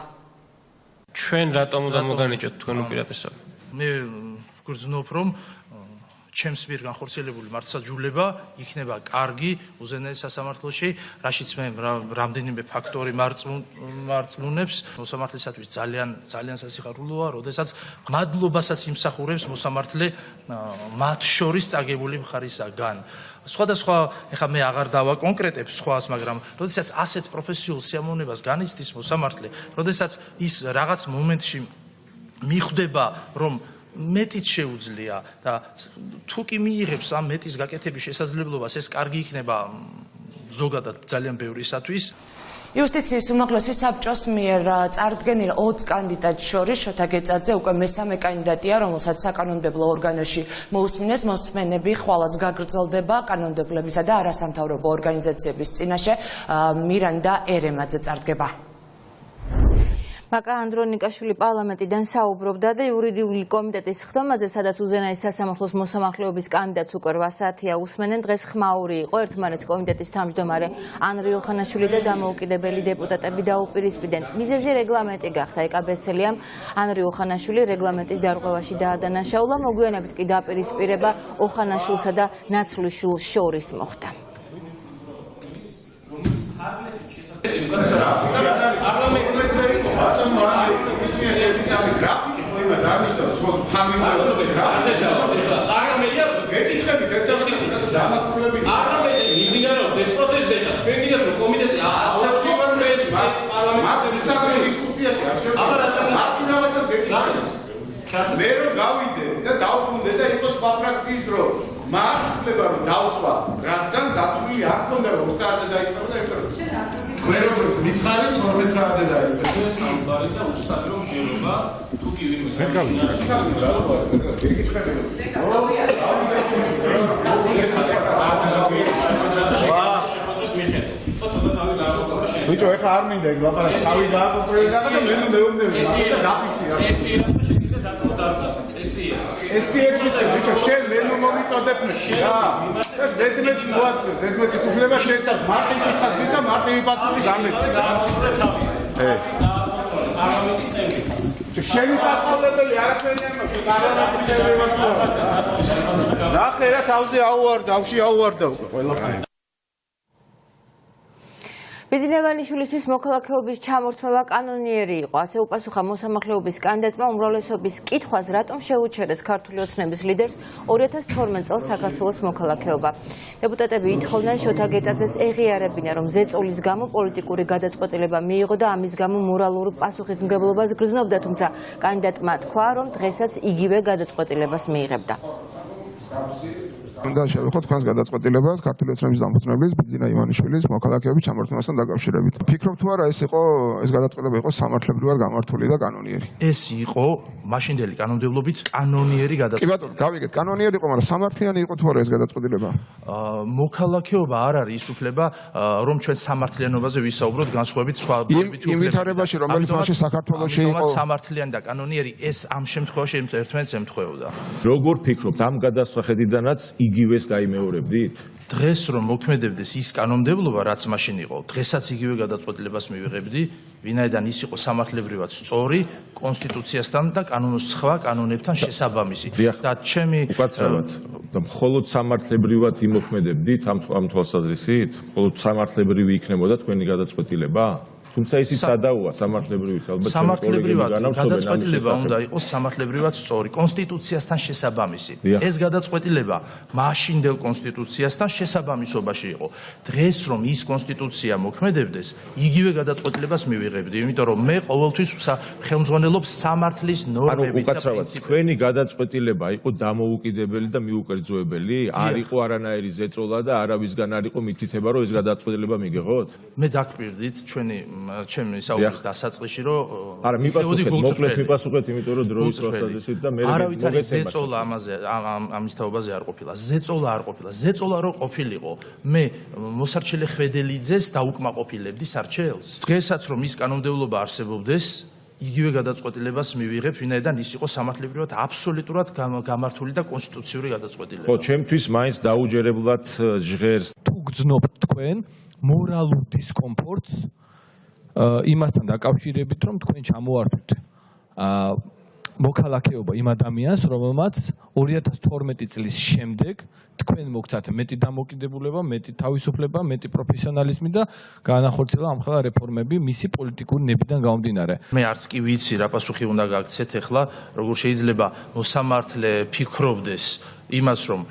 ჩვენ რატომ უნდა მოგანიჭოთ თქვენ უპირატესობა? მე ვგრძნობ, რომ ჩემს მიერ განხორციელებული მართლმსაჯულება იქნება კარგი უზენაეს სასამართლოში, რაშიც მე რამდენიმე ფაქტორი მარწმუნებს მოსამართლისათვის ძალიან სასიხარულოა, როდესაც მადლობასაც იმსახურებს მოსამართლე მათ შორის წაგებული მხარისაგან. სხვადასხვა, ეხლა მე აღარ დავაკონკრეტებ სხვას, მაგრამ როდესაც ასეთ პროფესიულ სიამოვნებას განიცდის მოსამართლე, როდესაც ის რაღაც მომენტში მიხვდება, რომ მეტიც შეუძლია და თუ კი მიიღებს ამ მეტის გაკეთების შესაძლებლობას, ეს კარგი იქნება ზოგადად ძალიან ბევრისათვის. იუსტიციის უმაღლესი საბჭოს მიერ წარდგენილ 20 კანდიდატს შორის შოთა გეწაძე უკვე მესამე კანდიდატია, რომელსაც საკანონმდებლო ორგანოში მოусმინეს. მოსმენები ხვალაც გაგრძელდება კანონმდებლობისა და არასამთავრობო ორგანიზაციების წინაშე. მირანდა ერემაძე წარდგება. მაკა ანდრონიკაშვილი პარლამენტიდან საუბრობდა და იურიდიული კომიტეტის ხდომაზე, სადაც უზენაეს სასამართლოს მოსამართლეობის კანდიდატს უკვე 8 საათია უსმენენ. დღეს ხმაური იყო ერთმანეთს კომიტეტის თავმჯდომარე ანრი ოხანაშვილი და დამოუკიდებელი დეპუტატები დაუპირისპირდნენ. მიზეზი რეგლამენტი გახდა. ეკაბესელიამ ანრი ოხანაშვილი რეგლამენტის დარღვევაში დაადანაშაულა. მოგვიანებით კი დაპირისპირება ოხანაშვილსა და ნაცვლიშვილს შორის მოხდა. არამედ მიმდინარეობს ეს პროცესი და თქვენ გიგებთ რომ კომიტეტი მე რომ გავიდე და დავბრუნდე და იყოს სხვა ფრაქციის დრო. მას უშლება რომ დავსვა, რადგან დათვლილი არ ქონდა რომ 2 საათზე დაიწყება და იმიტომ რომ მე როგორც მითხარი 12 საათზე დაიწყება. ეს სამბარი და უსწავლო მსჯელობა თუ კი ვინმე მე გავიდე. ბიჭო, ეხა არ მინდა ეგ ლაპარაკი. თავი დააკოპრელი და მე მეუბნები. ესია ბიჭო, შენ ლენო მომიწოდებნე. ეს ზედმეტი მოაწყვე, ზედმეტი უფლება შეცავს. მარტივი ხაზი და მარტივი პასუხი გამეცი. შენი სასწავლებელი არაფერი არ მოხდა, გარანტიის ევრებას მოაქვს. ნახე რა თავზე აუვარდა, თავში აუვარდა უკვე ყველაფერი. ბიზნესმენიშვილისთვის მოქალაქეობის ჩამორთმევა კანონიერი იყო. ასე უპასუხა მოსამართლეობის კანდიდატმა უმრავლესობის კითხვას, რატომ შეუჩერეს ქართული ოცნების ლიდერს 2012 წელს საქართველოს მოქალაქეობა. დეპუტატები ითხოვდნენ შოთა გეწაძეს ეღიარებინა, რომ ზეწოლის გამო პოლიტიკური გადაწყვეტილება მიიღო და ამის გამო მორალურ პასუხისმგებლობას გრძნობდა, თუმცა კანდიდატმა თქვა, რომ დღესაც იგივე გადაწყვეტილებას მიიღებდა. უნდა შევეხოთ თქვენს გადაწყვეტილებას ქართული ოცნების დამფუძნებლის ბიძინა ივანიშვილის მოქალაქეობის ჩამორთმევასთან დაკავშირებით. ფიქრობ თუ არა ეს გადაწყვეტილება იყო სამართლებრივად გამართული და კანონიერი? ეს იყო მაშინდელი კანონმდებლობით კანონიერი გადაწყვეტილება. კი ბატონო, გავიგეთ, კანონიერი იყო, მაგრამ სამართლიანი იყო თუ არა ეს გადაწყვეტილება? მოქალაქეობა არ არის ის უფლება, რომ ჩვენ სამართლიანობაზე ვისაუბროთ განსხვავებით სხვა უფლებებით. იმ ვითარებაში, რომელიც მაშინ საქართველოში იყო სამართლიანი და კანონიერი, ეს ამ შემთხვევაში ერთმანეთს ემთხვეოდა. როგორ ფიქრობთ ამ გადასახედიდანაც იგივეს გაიმეორებდით? დღეს რომ მოქმედებდეს ის კანონმდებლობა, რაც მაშინ იყო, დღესაც იგივე გადაწყვეტილებას მივიღებდი, ვინაიდან ის იყო სამართლებრივად სწორი, კონსტიტუციასთან და სხვა კანონებთან შესაბამისი. და ჩემი უკაცრავად და მხოლოდ სამართლებრივად იმოქმედებდით ამ თვალსაზრისით? მხოლოდ სამართლებრივი იქნებოდა თქვენი გადაწყვეტილება? თუმცა ისიც სადაუა სამართლებრივიც ალბათ სამართლებრივად გადაწყვეტილება უნდა იყოს სამართლებრივად სწორი, კონსტიტუციასთან შესაბამისი. ეს გადაწყვეტილება მაშინდელ კონსტიტუციასთან შესაბამისობაში იყო. დღეს რომ ის კონსტიტუცია მოქმედებდეს, იგივე გადაწყვეტილებას მივიღებდი, იმიტომ რომ მე ყოველთვის ხელმძღვანელობ სამართლის ნორმებით და პრინციპებით. თქვენი გადაწყვეტილება იყო დამოუკიდებელი და მიუკერძოებელი? არ იყო არანაირი ზეწოლა და არავისგან არ იყო მითითება, რომ ეს გადაწყვეტილება მიგიღოთ? მე დაგპირდით ჩემი საუბრის დასაწყისში, რომ არა მიპასუხეთ, მოკლედ მიპასუხეთ, იმიტომ რომ დროის თვალსაზრისით და მე მოგეცემთ. ზეწოლა ამის თაობაზე არ ყოფილა. ზეწოლა არ ყოფილა. ზეწოლა რო ყოფილიყო, მე მოსარჩელე ხვედელიძეს დაუკმაყოფილებდი სარჩელს. დღესაც რომ ის კანონმდებლობა არსებობდეს, იგივე გადაწყვეტილებას მივიღებ, ვინაიდან ის იყო სამართლებრივად აბსოლუტურად გამართული და კონსტიტუციური გადაწყვეტილება. ხო, ჩემთვის მაინც დაუჯერებლად ჟღერს. თუ გძნობთ თქვენ მორალურ დისკომფორტს იმასთან დაკავშირებით, რომ თქვენ ჩამოართვით მოქალაქეობა იმ ადამიანს, რომელმაც 2012 წლის შემდეგ თქვენ მოგცათ მეტი დამოკიდებულება, მეტი თავისუფლება, მეტი პროფესიონალიზმი და განახორციელა ამხელა რეფორმები მისი პოლიტიკური ნებიდან გამომდინარე. მე არც კი ვიცი რა პასუხი უნდა გაგცეთ ახლა, როგორ შეიძლება მოსამართლე ფიქრობდეს იმას, რომ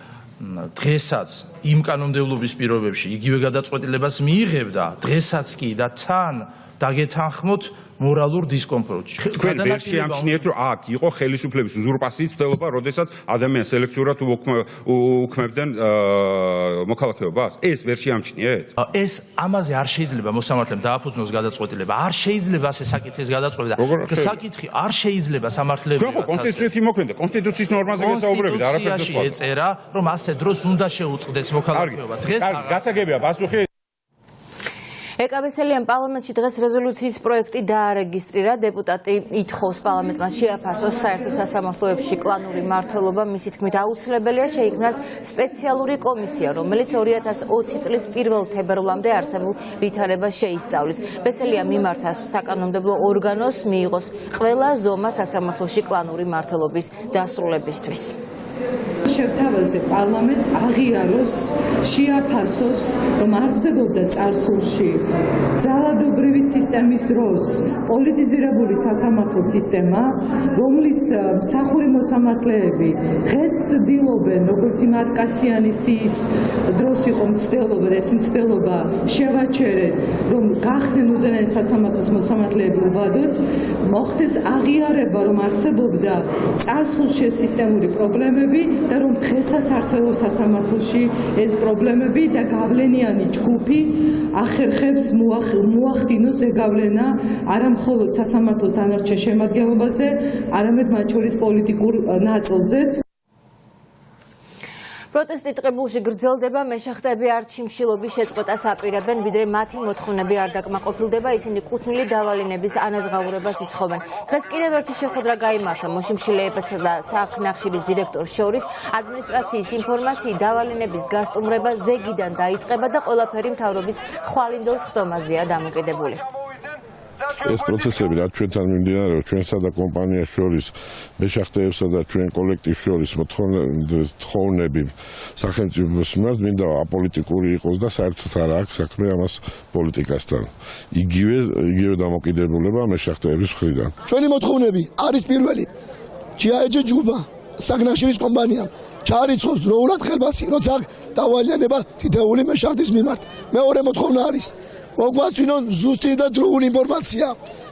დღესაც იმ კანონმდებლობის პირობებში იგივე გადაწყვეტილებას მიიღებდა, დღესაც კი და თან დაგეთანხმოთ მორალურ დისკომფორტში. თქვენ ვერ შეამჩნიეთ, რომ აქ იყო ხელისუფლების უზურპაციის ცდელობა, როდესაც ადამიანს ელექტრურად უქმებდნენ მოქალაქეობას? ეს ვერ შეამჩნიეთ? ეს ამაზე არ შეიძლება მოსამართლემ დააფუძნოს გადაწყვეტილება. არ შეიძლება ასე საკითხის გადაწყვეტა. საკითხი არ შეიძლება სამართლებრივად. კონსტიტუციით იმოქმედა, კონსტიტუციის ნორმაზე გასაუბრებით, არაფერზე სხვა. ეწერა, რომ ასე დროს უნდა შეუწყდეს მოქალაქეობა. დღეს გასაგებია პასუხი. ეკავესელიამ პარლამენტში დღეს რეზოლუციის პროექტი დაარეგისტრირა. დეპუტატი ითხოვს პარლამენტმა შეაფასოს საერთო სასამართლოებში კლანური მმართველობა. მისი თქმით აუცილებელია შეიქმნას სპეციალური კომისია, რომელიც 2020 წლის 1 თებერვლამდე არსებულ ვითარებას შეისწავლის. ბესელია მიმართა საკანონმდებლო ორგანოს მიიღოს ყველა ზომა სასამართლოში კლანური მმართველობის დასრულებისთვის. შევთავაზე პარლამენტს აღიაროს, შეაფასოს, რომ არსებობდა წარსულში ძალადობრივი სისტემის დროს პოლიტიზირებული სასამართლო სისტემა, რომლის მსახური მოსამართლეები დღეს ცდილობენ, როგორც იმატკაციანი სიის დროს იყო მცდელობა და ეს მცდელობა შევაჩერეთ, რომ გახდნენ უზენაეს სასამართლოს მოსამართლეები უბადოთ, მოხდეს აღიარება, რომ არსებობდა წარსულში სისტემური პრობლემები და რომ დღესაც არსებობს სასამართლოში ეს პრობლემები და გავლენიანი ჯგუფი ახერხებს მოახდინოს ზეგავლენა არა მხოლოდ სასამართლოს დანარჩენ შემადგენლობაზე, არამედ მათ შორის პოლიტიკურ ნაწილზეც. პროტესტი ტყიბულში გრძელდება, მეშახტეები არ ჩიმშილობის შეწყვეტას აპირებენ, ვიდრე მათი მოთხოვნები არ დაკმაყოფილდება, ისინი კუთვნილი დავალინების ანაზღაურებას იცხოვენ. დღეს კიდევ ერთი შეხვედრა გაიმართა მოშიმშილეებსა და საქმნახშირის დირექტორს შორის, ადმინისტრაციის ინფორმაციით დავალინების გასტუმრება ზეგიდან დაიწყება და ყველაფერი მთავრობის ხვალინდელს ხდომაზეა დამოკიდებული. ეს პროცესები რაც ჩვენთან მიმდინარეობს, ჩვენსა და კომპანიას შორის, მეშახტეებსა და ჩვენ კოლექტივს შორის მოთხოვნები სახელმწიფოს მიმართ მინდა აპოლიტიკური იყოს და საერთოდ არ აქვს საქმე ამას პოლიტიკასთან. იგივე დამოკიდებულება მეშახტეების მხრიდან. ჩვენი მოთხოვნები არის პირველი. ჯიაეჯე ჯგუფმა, საქმნახშირის კომპანიამ ჩაარიცხოს დროულად ხელფასი, როცა დავალიანება თითეული მეშახტის მიმართ. მეორე მოთხოვნა არის მოგვაწვინონ ზუსტი და დროული ინფორმაცია.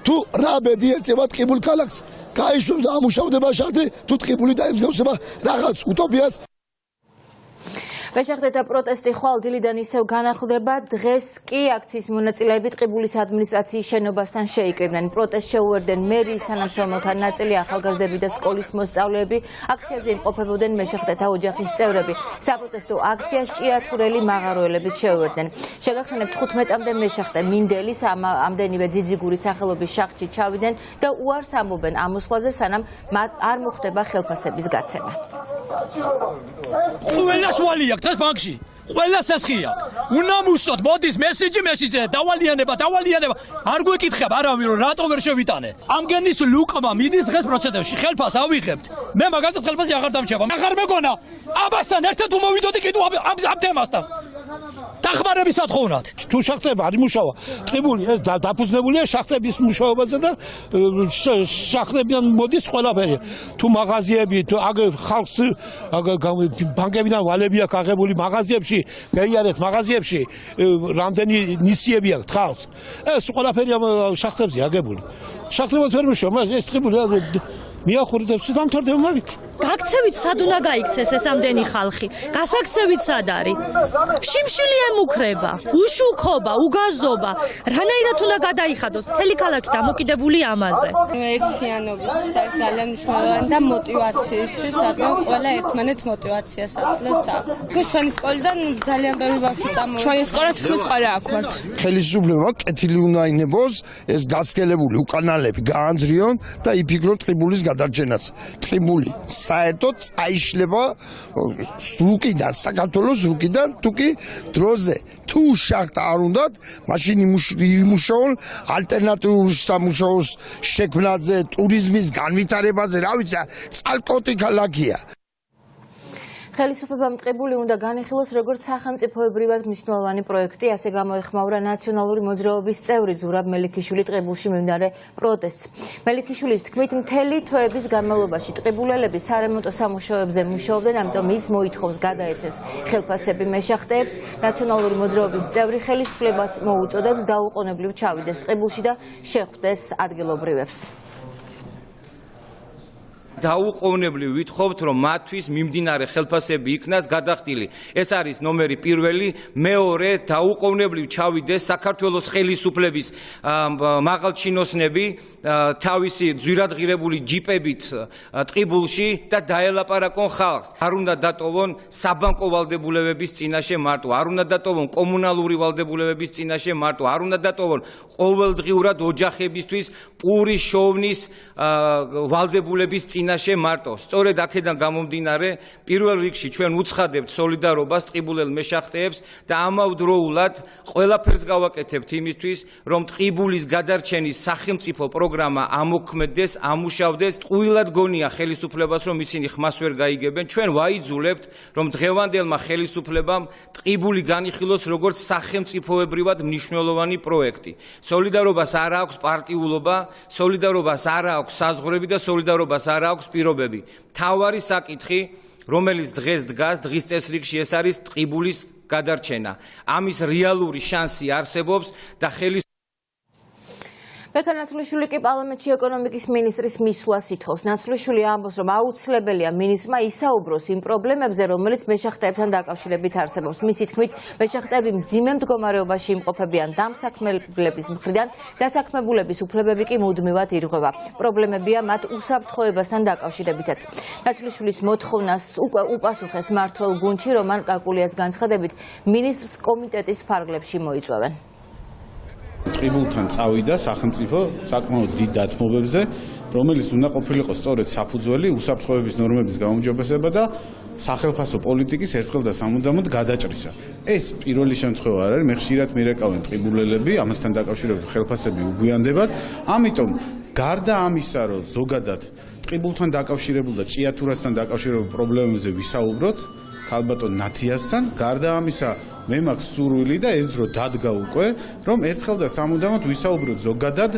თუ რა ბედი ეწევა ტყიბულ ქალაქს, გაიშვებს და ამუშავდება შახტი, თუ ტყიბული დაემსგავსება რაღაც უტოპიას. მეშახტეთა პროტესტი ხვალ დილიდან ისევ განახლდება. დღეს კი აქციის მონაწილეები ტყიბულის ადმინისტრაციის შენობასთან შეიკრიბნენ. პროტესტს შეუერთდნენ მერიის თანამშრომელთა ნაწილი, ახალგაზრდები და სკოლის მოსწავლეები. აქციაზე იმყოფებოდნენ მეშახტეთა ოჯახის წევრები. საპროტესტო აქციას ჭიათურელი მაღაროელებიც შეუერთდნენ. შეგახსენებთ 15-მდე მეშახტე მინდელის ამდენივე ძიძიგურის სახელობის შახტში ჩავიდნენ და უარს ამბობენ ამოსვლაზე, სანამ არ მოხდება ხელფასების გაცემა. ყველას ვალი აქვს დღეს ბანკში. ყველას ესხია. უნამუსოდ მოდის მესიჯი, დავალიანება. არ გვეკითხება არავინ რომ რატო ვერ შევიტანე. ამგენის ლუკმა მიდის დღეს პროცედურში. ხელფას ავიღებთ. მე მაგალითად ხელფასი აღარ დამჩება. აღარ მეგონა. ამასთან ერთად უმოვიდოდი კიდევ ამ თემასთან. დახმარების ათხოვნად. თუ შახტები არ იმუშავა, ტყიბული ეს დაფუძნებულია შახტების მუშაობაზე და შახტებიდან მოდის ყველაფერი. თუ მაღაზიები, თუ ხალხს ბანკებიდან ვალები აქვს აღებული მაღაზიებში, გაიარეთ მაღაზიებში, რამდენი ნისიები აქვს ხალხს. ეს ყველაფერი ამ შახტებზე აგებული. შახტებად ვერ მუშაობს, ეს ტყიბული მიახურებს დამთავრდებებით. გაქცევით სად უნდა გაიქცეს ეს ამდენი ხალხი? გასაქცევით სად არის? შიმშილი ემუქრება, უშუქობა, უგაზობა, რანაირად უნდა გადაიხადოს? მთელი ქალაქი დამოკიდებული ამაზე. ერთიანობისთვის არის ძალიან მნიშვნელოვანი და მოტივაციისთვის, რადგან ყველა ერთმანეთს მოტივაციას აძლევს. ჩვენი სკოლიდან ძალიან ბევრი ბავშვი წამოვიდა. ჩვენი სკოლა თითქმის ყველა აქ ვართ. ხელისუფლება კეთილი უნდა ინებოს, ეს გასკელებული უკანალები გაანძრიონ და იფიქრონ ტყიბულის გადარჩენას. ტყიბული საერთოდ წაიშლება რუკიდან, საქართველოს რუკიდან, თუკი დროზე თუ შახტა არ უნდათ, მაშინ იმუშაონ ალტერნატიულ სამუშაოს შექმნაზე, ტურიზმის განვითარებაზე, რა ვიცი, წალკოტი ქალაქია. ხელისუფლებამ ტყიბული უნდა განიხილოს როგორც სახელმწიფოებრივად მნიშვნელოვანი პროექტი, ასე გამოეხმაურა ნაციონალური მოძრაობის წევრი ზურაბ მელიქიშვილი ტყიბულში მიმდინარე პროტესტს. მელიქიშვილის თქმით, მთელი თვეების განმავლობაში ტყიბულელები სარემონტო სამუშაოებზე მუშაობდნენ, ამიტომ ის მოითხოვს გადაეცეს ხელფასები მეშახტეებს. ნაციონალური მოძრაობის წევრი ხელისუფლებას მოუწოდებს დაუყოვნებლივ ჩავიდეს ტყიბულში და შეხვდეს ადგილობრივებს. დაუყოვნებლივ ვითხოვთ, რომ მათთვის მიმდინარე ხელფასები იქნას გადახდილი. ეს არის ნომერი პირველი, მეორე დაუყოვნებლივ ჩავიდეს საქართველოს ხელისუფლების მაღალჩინოსნები თავისი ძვირადღირებული ჯიპებით ტყიბულში და დაელაპარაკონ ხალხს. არ უნდა დატოვონ საბანკო ვალდებულებების წინაშე მარტო, არ უნდა დატოვონ კომუნალური ვალდებულებების წინაშე მარტო, არ უნდა დატოვონ ყოველდღიურად ოჯახებისთვის პურის შოვნის ვალდებულების წინაშე წინაშე მარტო. სწორედ აქედან გამომდინარე, პირველ რიგში ჩვენ უცხადებთ სოლიდარობას ტყიბულელ მეშახტეებს და ამავდროულად ყველაფერს გავაკეთებთ იმისთვის, რომ ტყიბულის გადარჩენის სახელმწიფო პროგრამა ამოქმედდეს, ამუშავდეს. ტყუილად გონია ხელისუფლებას, რომ ისინი ხმას ვერ გაიგებენ. ჩვენ ვაიძულებთ, რომ დღევანდელმა ხელისუფლებამ ტყიბული განიხილოს როგორც სახელმწიფოებრივად მნიშვნელოვანი პროექტი. სოლიდარობას არ აქვს პარტიულობა, სოლიდარობას არ აქვს საზღვრები და სოლიდარობას არ აქვს პირობები. მთავარი საკითხი, რომელიც დღეს დგას, დღის წესრიგში ეს არის ტყიბულის გადარჩენა. ამის რეალური შანსი არსებობს და ნაცვლიშვილი კი პარლამენტში ეკონომიკის მინისტრის მისვლას ითხოვს. ნაცვლიშვილი ამბობს, რომ აუცილებელია მინისტრმა ისაუბროს იმ პრობლემებზე, რომელიც მეშახტეებთან დაკავშირებით არსებობს. მისი თქმით, მეშახტეები მძიმე მდგომარეობაში იმყოფებიან დამსაქმებლების მხრიდან, დასაქმებულების უფლებები კი მუდმივად ირღვევა. პრობლემებია მათ უსაფრთხოებასთან დაკავშირებითაც. ნაცვლიშვილის მოთხოვნას უპასუხეს მმართველ გუნდში რომან კაკულიას განცხადებით, მინისტრს კომიტეტის ფარგლებში მოიწვევენ. ტყიბულთან წავიდა სახელმწიფო საკმაოდ დიდ დათმობებზე, რომელიც უნდა ყოფილიყო სწორედ საფუძველი უსაფრთხოების ნორმების გაუმჯობესება და სახელმწიფო პოლიტიკის ერთხელ და სამუდამოდ გადაჭრისა. ეს პირველი შემთხვევა არ არის, მე ხშირად მირეკავენ ტყიბულელები, ამასთან დაკავშირებით ხელფასები უგვიანდებათ, ამიტომ გარდა ამისა, რომ ზოგადად ტყიბულთან დაკავშირებულ და ჭიათურასთან დაკავშირებულ პრობლემებზე ვისაუბროთ, ქალბატონ ნათიასთან, გარდა ამისა მე მაქვს სურვილი და ეს დრო დადგა უკვე, რომ ერთხელ და სამუდამოდ ვისაუბროთ ზოგადად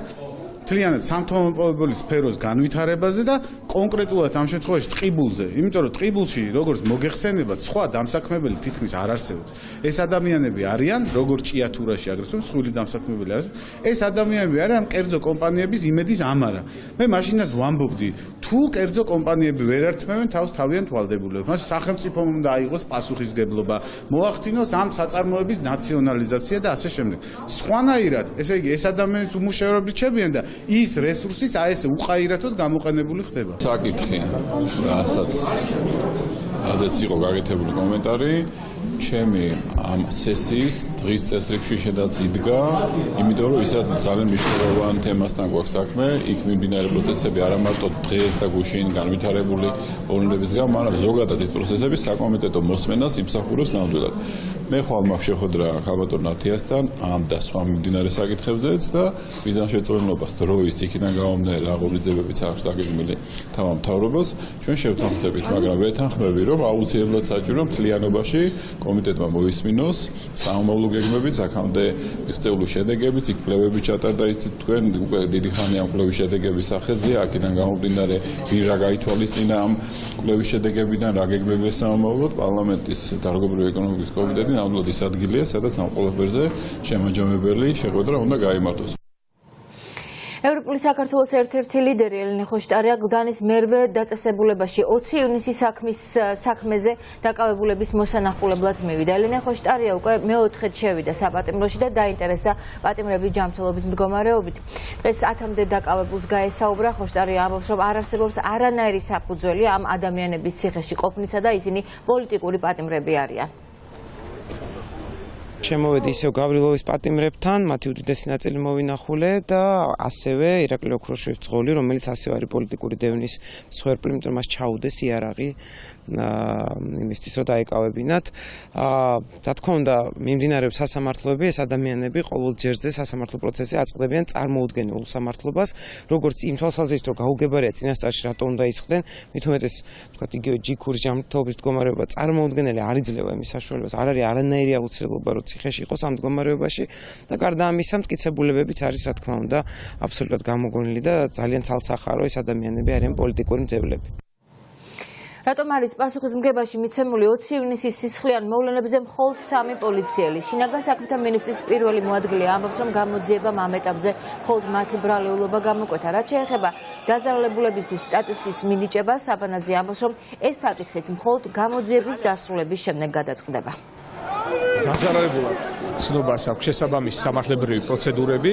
მთლიანად სამთავრობო სფეროს განვითარებაზე და კონკრეტულად ამ შემთხვევაში ტყიბულზე, იმიტომ რომ ტყიბულში როგორც მოგეხსენებათ, სხვა დამსაქმებელი თითქმის არ არსებობს. ეს ადამიანები არიან როგორც ჭიათურაში, აგრეთვე მსხვილი დამსაქმებელი არის. ეს ადამიანები არიან კერძო კომპანიების იმედის ამარა. მე მაშინაც ვამბობდი, თუ კერძო კომპანიები ვერ ერთმევენ თავს თავიანთ ვალდებულებას, მას სახელმწიფომ უნდა აიღოს პასუხისგებლობა, მოახდინოს ამ საწარმოების ნაციონალიზაცია და ასე შემდეგ. სხვანაირად, ესე იგი, ეს ადამიანის უმუშევრობრივ რჩებიან და ის რესურსიც აი ესე უყაირათოდ გამოყენებული ხდება. საკითხი, რასაც ასეც იყო გაკეთებული კომენტარი, ჩემი ამ სესიის დღის წესრიგში შედაც იდგა, იმიტომ რომ ისაც ძალიან მნიშვნელოვან თემასთან გვაქვს საქმე, იქ მიმდინარე პროცესები არა მარტო დღეს და გუშინ განვითარებული პოვნების გამო, მაგრამ ზოგადად ის პროცესები საკომიტეტო მოსმენას იმსახურებს ნამდვილად. მე ხვალ მაქვს შეხვედრა ქალბატონ ნათიასთან ამ და სხვა მიმდინარე საკითხებზეც და მიზანშეწონილობას დროის იქიდან გამომდინარე რა ღონისძიებებიც აქვს დაგეგმილი თავად მთავრობას, ჩვენ შევთანხმდებით, მაგრამ ვეთანხმები, რომ აუცილებლად საჭირო მთლიანობაში კომიტეტმა მოისმინოს სამომავლო გეგმებიც, აქამდე მიღწეული შედეგებიც, იქ კვლევები ჩატარდა, იცით თქვენ უკვე დიდი ხანია კვლევის შედეგების სახეზე, აქედან გამომდინარე ვინ რა გაითვალისწინა ამ კვლევის შედეგებიდან, რა გეგმებია სამომავლოდ, პარლამენტის დარგობრივი ეკონომიკის კომიტეტი ნამდვილად ის ადგილია, სადაც ამ ყველაფერზე შემაჯამებელი შეხვედრა უნდა გაიმართოს. ევროპული საქართველოს ერთ-ერთი ლიდერი ელენე ხოშტარია გდანის მერვე დაწესებულებაში 20 ივნისის საქმეზე დაკავებულების მოსანახულებლად მივიდა. ელენე ხოშტარია უკვე მეოთხედ შევიდა საპატიმროში და დაინტერესდა პატიმრების ჯანმრთელობის მდგომარეობით. დღეს 10-მდე დაკავებულს გაესაუბრა. ხოშტარია ამბობს, რომ არ არსებობს არანაირი საფუძველი ამ ადამიანების ციხეში ყოფნისა და ისინი პოლიტიკური პატიმრები არიან. შემოვედი ისევ გავრილოვის პატიმრებთან, მათი უდიდესი ნაწილი მოვინახულე და ასევე ირაკლი ოქროშვილის ძღოლი, რომელიც ასევე არის პოლიტიკური დევნის მსხვერპლი, იმიტომ მას ჩაუდეს იარაღი იმისთვის, რომ დაეკავებინათ. რა თქმა უნდა, მიმდინარეობს სასამართლოები, ეს ადამიანები ყოველ ჯერზე სასამართლო პროცესზე აწყდებიან წარმოუდგენელ უსამართლობას, როგორც იმ თვალსაზრისით, რომ გაუგებარია წინასწარში რატომ უნდა იწყდნენ, მით უმეტეს, ვთქვათ, იგივე ჯიქური ჯანმრთელობის მდგომარეობა წარმოუდგენელი არ იძლევა იმის საშუალებას, არ არის არანაირი აუცილებლობა, რომ ციხეში იყოს ამ მდგომარეობაში და გარდა ამისა მტკიცებულებებიც არის, რა თქმა უნდა, აბსოლუტურად გამოგონილი და ძალიან ცალსახარო ეს ადამიანები არიან პოლიტიკური მძევლები. რატომ არის პასუხისმგებაში მიცემული 20 ივნისის სისხლიან მოვლენებზე მხოლოდ 3 პოლიციელი? შინაგან საქმეთა მინისტრის პირველი მოადგილე ამბობს, რომ გამოძიებამ ამ ეტაპზე მხოლოდ მათი ბრალეულობა გამოკვეთა. რაც შეეხება დაზარალებულებისთვის სტატუსის მინიჭებას, აბანაძე ამბობს, რომ ეს საკითხიც მხოლოდ გამოძიების დასრულების შემდეგ გადაწყდება. დაზარალებულად ცნობას აქვს შესაბამისი სამართლებრივი პროცედურები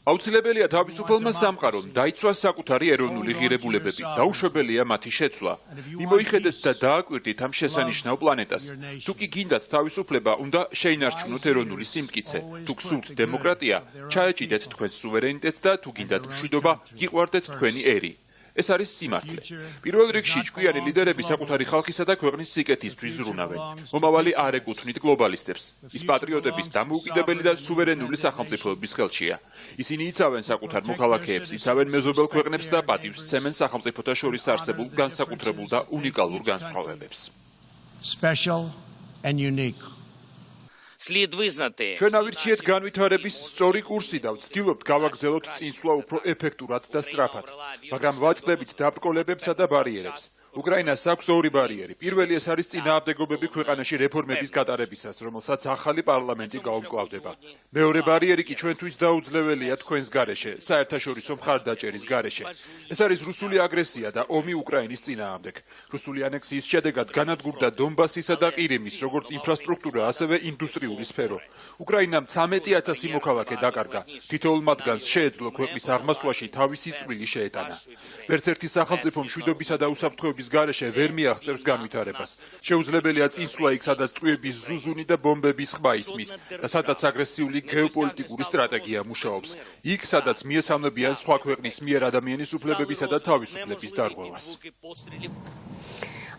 აუცილებელია თავისუფალმა სამყარომ დაიცვას საკუთარი ეროვნული ღირებულებები, დაუშვებელია მათი შეცვლა. მიმოიხედეთ და დააკვირდით ამ შესანიშნავ პლანეტას. თუ კი გინდათ თავისუფლება, უნდა შეინარჩუნოთ ეროვნული სიმტკიცე. თუ გსურთ დემოკრატია, ჩაეჭიდეთ თქვენს სუვერენიტეტს და თუ გინდათ მშვიდობა, გიყვარდეთ თქვენი ერი. ეს არის სიმართლე. პირველ რიგში ჭკვიანი ლიდერები საკუთარი ხალხისა და ქვეყნის სიკეთისთვის ზრუნავენ. მომავალი არ ეკუთვნით გლობალისტებს. ის პატრიოტების დამოუკიდებელი და სუვერენული სახელმწიფოების ხელშია. ისინი იცავენ საკუთარ მოქალაქეებს, იცავენ მეზობელ ქვეყნებს და პატივს სცემენ სახელმწიფოთა შორის არსებულ განსაკუთრებულ და უნიკალურ განსხვავებებს. Special and unique. ჩვენ ავირჩიეთ განვითარების სწორი კურსი და ვცდილობთ გავაგრძელოთ წინსვლა უფრო ეფექტურად და სწრაფად, მაგრამ ვაწყდებით დაბრკოლებებსა და ბარიერებს. უკრაინას აქვს ორი ბარიერი. პირველი ეს არის წინააღმდეგობები ქვეყანაში რეფორმების გატარებისას, რომელსაც ახალი პარლამენტი გაუმკლავდება. მეორე ბარიერი კი ჩვენთვის დაუძლებელია თქვენს გარეშე, საერთაშორისო მხარდაჭერის გარეშე. ეს არის რუსული აგრესია და ომი უკრაინის წინააღმდეგ. რუსული ანექსიის შედეგად განადგურდა დონბასისა და ყირიმის როგორც ინფრასტრუქტურა, ასევე ინდუსტრიული სფერო. უკრაინამ 13,000 მოქალაქე დაკარგა. თითოეულ მათგანს შეეძლო ქვეყნის აღმასვლაში თავისი წვლილი შეეტანა. ვერც ერთი სახელმწიფო მშვიდობისა და უსაფრთხოების გარეშე ვერ მიაღწევს განვითარებას. შეუძლებელია წინსვლა იქ, სადაც ტყვიების ზუზუნი და ბომბების ხმა ისმის და სადაც აგრესიული გეოპოლიტიკური სტრატეგია მუშაობს. იქ, სადაც მიესალმებიან სხვა ქვეყნის მიერ ადამიანის უფლებებისა და თავისუფლების დარღვევას.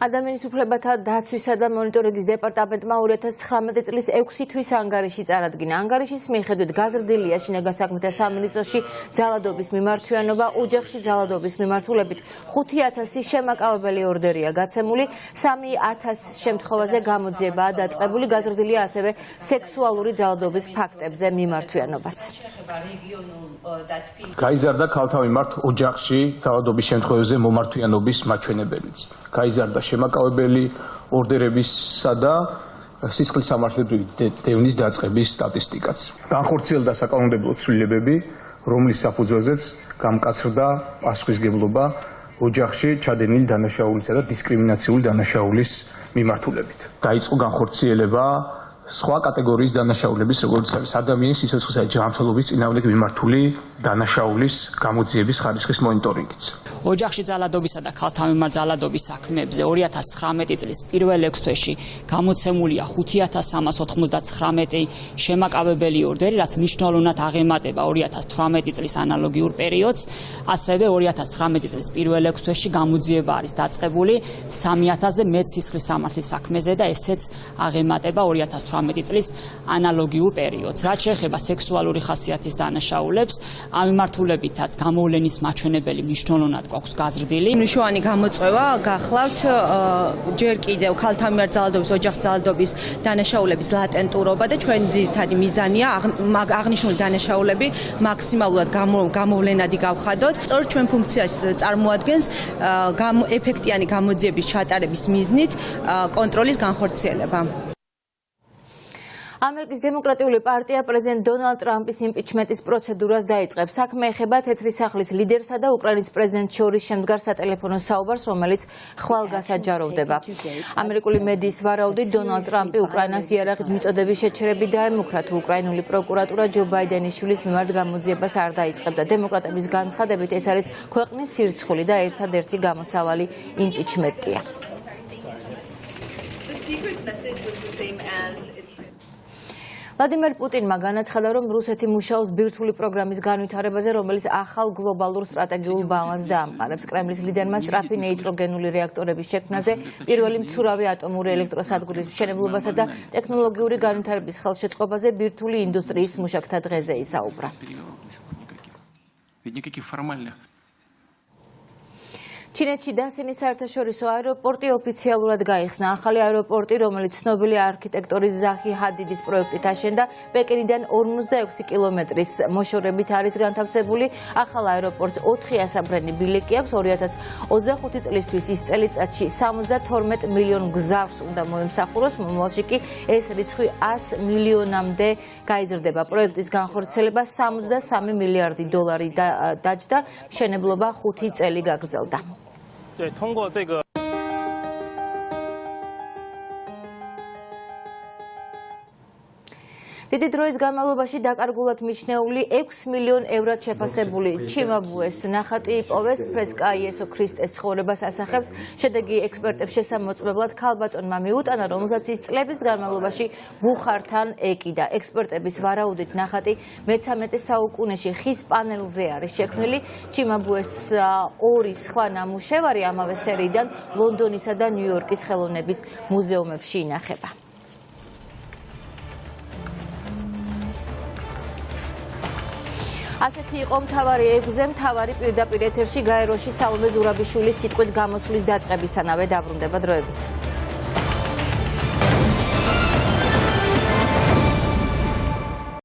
ადამიანის უფლებათა დაცვისა და მონიტორინგის დეპარტამენტმა 2019 წლის 6 თვის ანგარიში წარადგინა. ანგარიშის მიხედვით გაზრდილია შინაგან საქმეთა სამინისტროში ძალადობის მიმართვიანობა, ოჯახში ძალადობის მიმართულებით 5,000 შემაკავებელი ორდერია გაცემული, 3,000 შემთხვევაზე გამოძიებაა დაწყებული, გაზრდილია ასევე სექსუალური ძალადობის ფაქტებზე მიმართვიანობაც. გაიზარდა ქალთა მიმართ ოჯახში ძალადობის შემთხვევებზე მომართვიანობის მაჩვენებელიც. გაიზარდა შემაკავებელი ორდერებისა და სისხლის სამართლებრივი დევნის დაწყების სტატისტიკაც. განხორციელდა საკანონმდებლო ცვლილებები, რომლის საფუძველზეც გამკაცრდა პასუხისმგებლობა ოჯახში ჩადენილი დანაშაულისა და დისკრიმინაციული დანაშაულის მიმართულებით. დაიწყო განხორციელება სხვა კატეგორიის დანაშაულების, როგორც არის ადამიანის სიცოცხლისა და ჯანმრთელობის წინააღმდეგ მიმართული დანაშაულის გამოძიების ხარისხის მონიტორინგიც. ოჯახში ძალადობისა და ქალთა მიმართ ძალადობის საქმეებზე 2019 წლის პირველ 6 თვეში გამოცემულია 5,399 შემაკავებელი ორდერი, რაც მნიშვნელოვნად აღემატება 2018 წლის ანალოგიურ პერიოდს. ასევე 2019 წლის პირველ 6 თვეში გამოძიება არის დაწყებული 3,000-ზე მეტ სისხლის სამართლის საქმეზე და ესეც აღემატება 2018 წლის ანალოგიურ პერიოდს. რაც შეეხება სექსუალური ხასიათის დანაშაულებს, ამ მიმართულებითაც გამოვლენის მაჩვენებელი მნიშვნელოვნად გვაქვს გაზრდილი. მნიშვნელოვანი გამოწვევა გახლავთ ჯერ კიდევ ქალთა მიმართ ძალადობის, ოჯახის ძალადობის დანაშაულების ლატენტურობა და ჩვენი ძირითადი მიზანია აღნიშნული დანაშაულები მაქსიმალურად გამოვლენადი გავხადოთ. სწორედ ჩვენ ფუნქციას წარმოადგენს ეფექტიანი გამოძიების ჩატარების მიზნით კონტროლის განხორციელება. ამერიკის დემოკრატიული პარტია პრეზიდენტ დონალდ ტრამპის იმპიჩმენტის პროცედურას დაიწყებს. საქმე ეხება თეთრი სახლის ლიდერსა და უკრაინის პრეზიდენტს შორის შემდგარ სატელეფონო საუბარს, რომელიც ხვალგასაჯაროვდება. ამერიკული მედიის ვარაუდით, დონალდ ტრამპი უკრაინას იარაღით მიწოდების შეჩერები დაემუქრა, თუ უკრაინული პროკურატურა ჯო ბაიდენის შვილის მიმართ გამოძიებას არ დაიწყებდა. დემოკრატების განცხადებით, ეს არის ქვეყნის სირცხული და ერთადერთი გამოსავალი იმპიჩმენტია. ვლადიმერ პუტინმა განაცხადა, რომ რუსეთი მუშაობს ბირთვული პროგრამის განვითარებაზე, რომელიც ახალ გლობალურ სტრატეგიულ ბალანსს დაამყარებს. კრემლის ლიდერმა სწრაფი ნეიტროგენული რეაქტორების შექმნაზე, პირველი მცურავი ატომური ელექტროსადგურის მშენებლობასა და ტექნოლოგიური განვითარების ხელშეწყობაზე ბირთვული ინდუსტრიის მუშაკთა დღეზე ისაუბრა. ჩინეთში დასინის საერთაშორისო აეროპორტი ოფიციალურად გაიხსნა. ახალი აეროპორტი, რომელიც ცნობილი არქიტექტორის ზაჰი ჰადიდის პროექტით აშენდა, პეკინიდან 46 კილომეტრის მოშორებით არის განთავსებული. ახალ აეროპორტს 4 ასაფრენი ბილიკი აქვს. 2025 წლისთვის ის წელიწადში 72 მილიონ გზავს უნდა მოემსახუროს. მომავალში კი ეს რიცხვი 100 მილიონამდე გაიზრდება. პროექტის განხორციელება 63 მილიარდი დოლარი დაჯდა. მშენებლობა 5 წელი გაგრძელდა. დიდი დროის განმავლობაში დაკარგულად მიჩნეული 6 მილიონ ევრად შეფასებული ჩიმაბუეს ნახატი იპოვეს ფრესკაიესო ქრისტეს ცხოვრებას ასახებს. შედეგი ექსპერტებს შესამოწმებლად ქალბატონმა მიუტანა, რომელსაც ის წლების განმავლობაში ბუხართან ეკიდა. ექსპერტების ვარაუდით ნახატი მე-13 საუკუნეში ხის პანელზე არის შექმნილი. ჩიმაბუეს ორი სხვა ნამუშევარი ამავე სერიიდან ლონდონისა და ნიუ-იორკის ხელოვნების მუზეუმებში ინახება. ასეთი იყო მთავარი ეგვზე. მთავარი პირდაპირ ეთერში გაეროში სალომე ზურაბიშვილის სიტყვით გამოსვლის დაწყებისთანავე დაბრუნდება დროებით.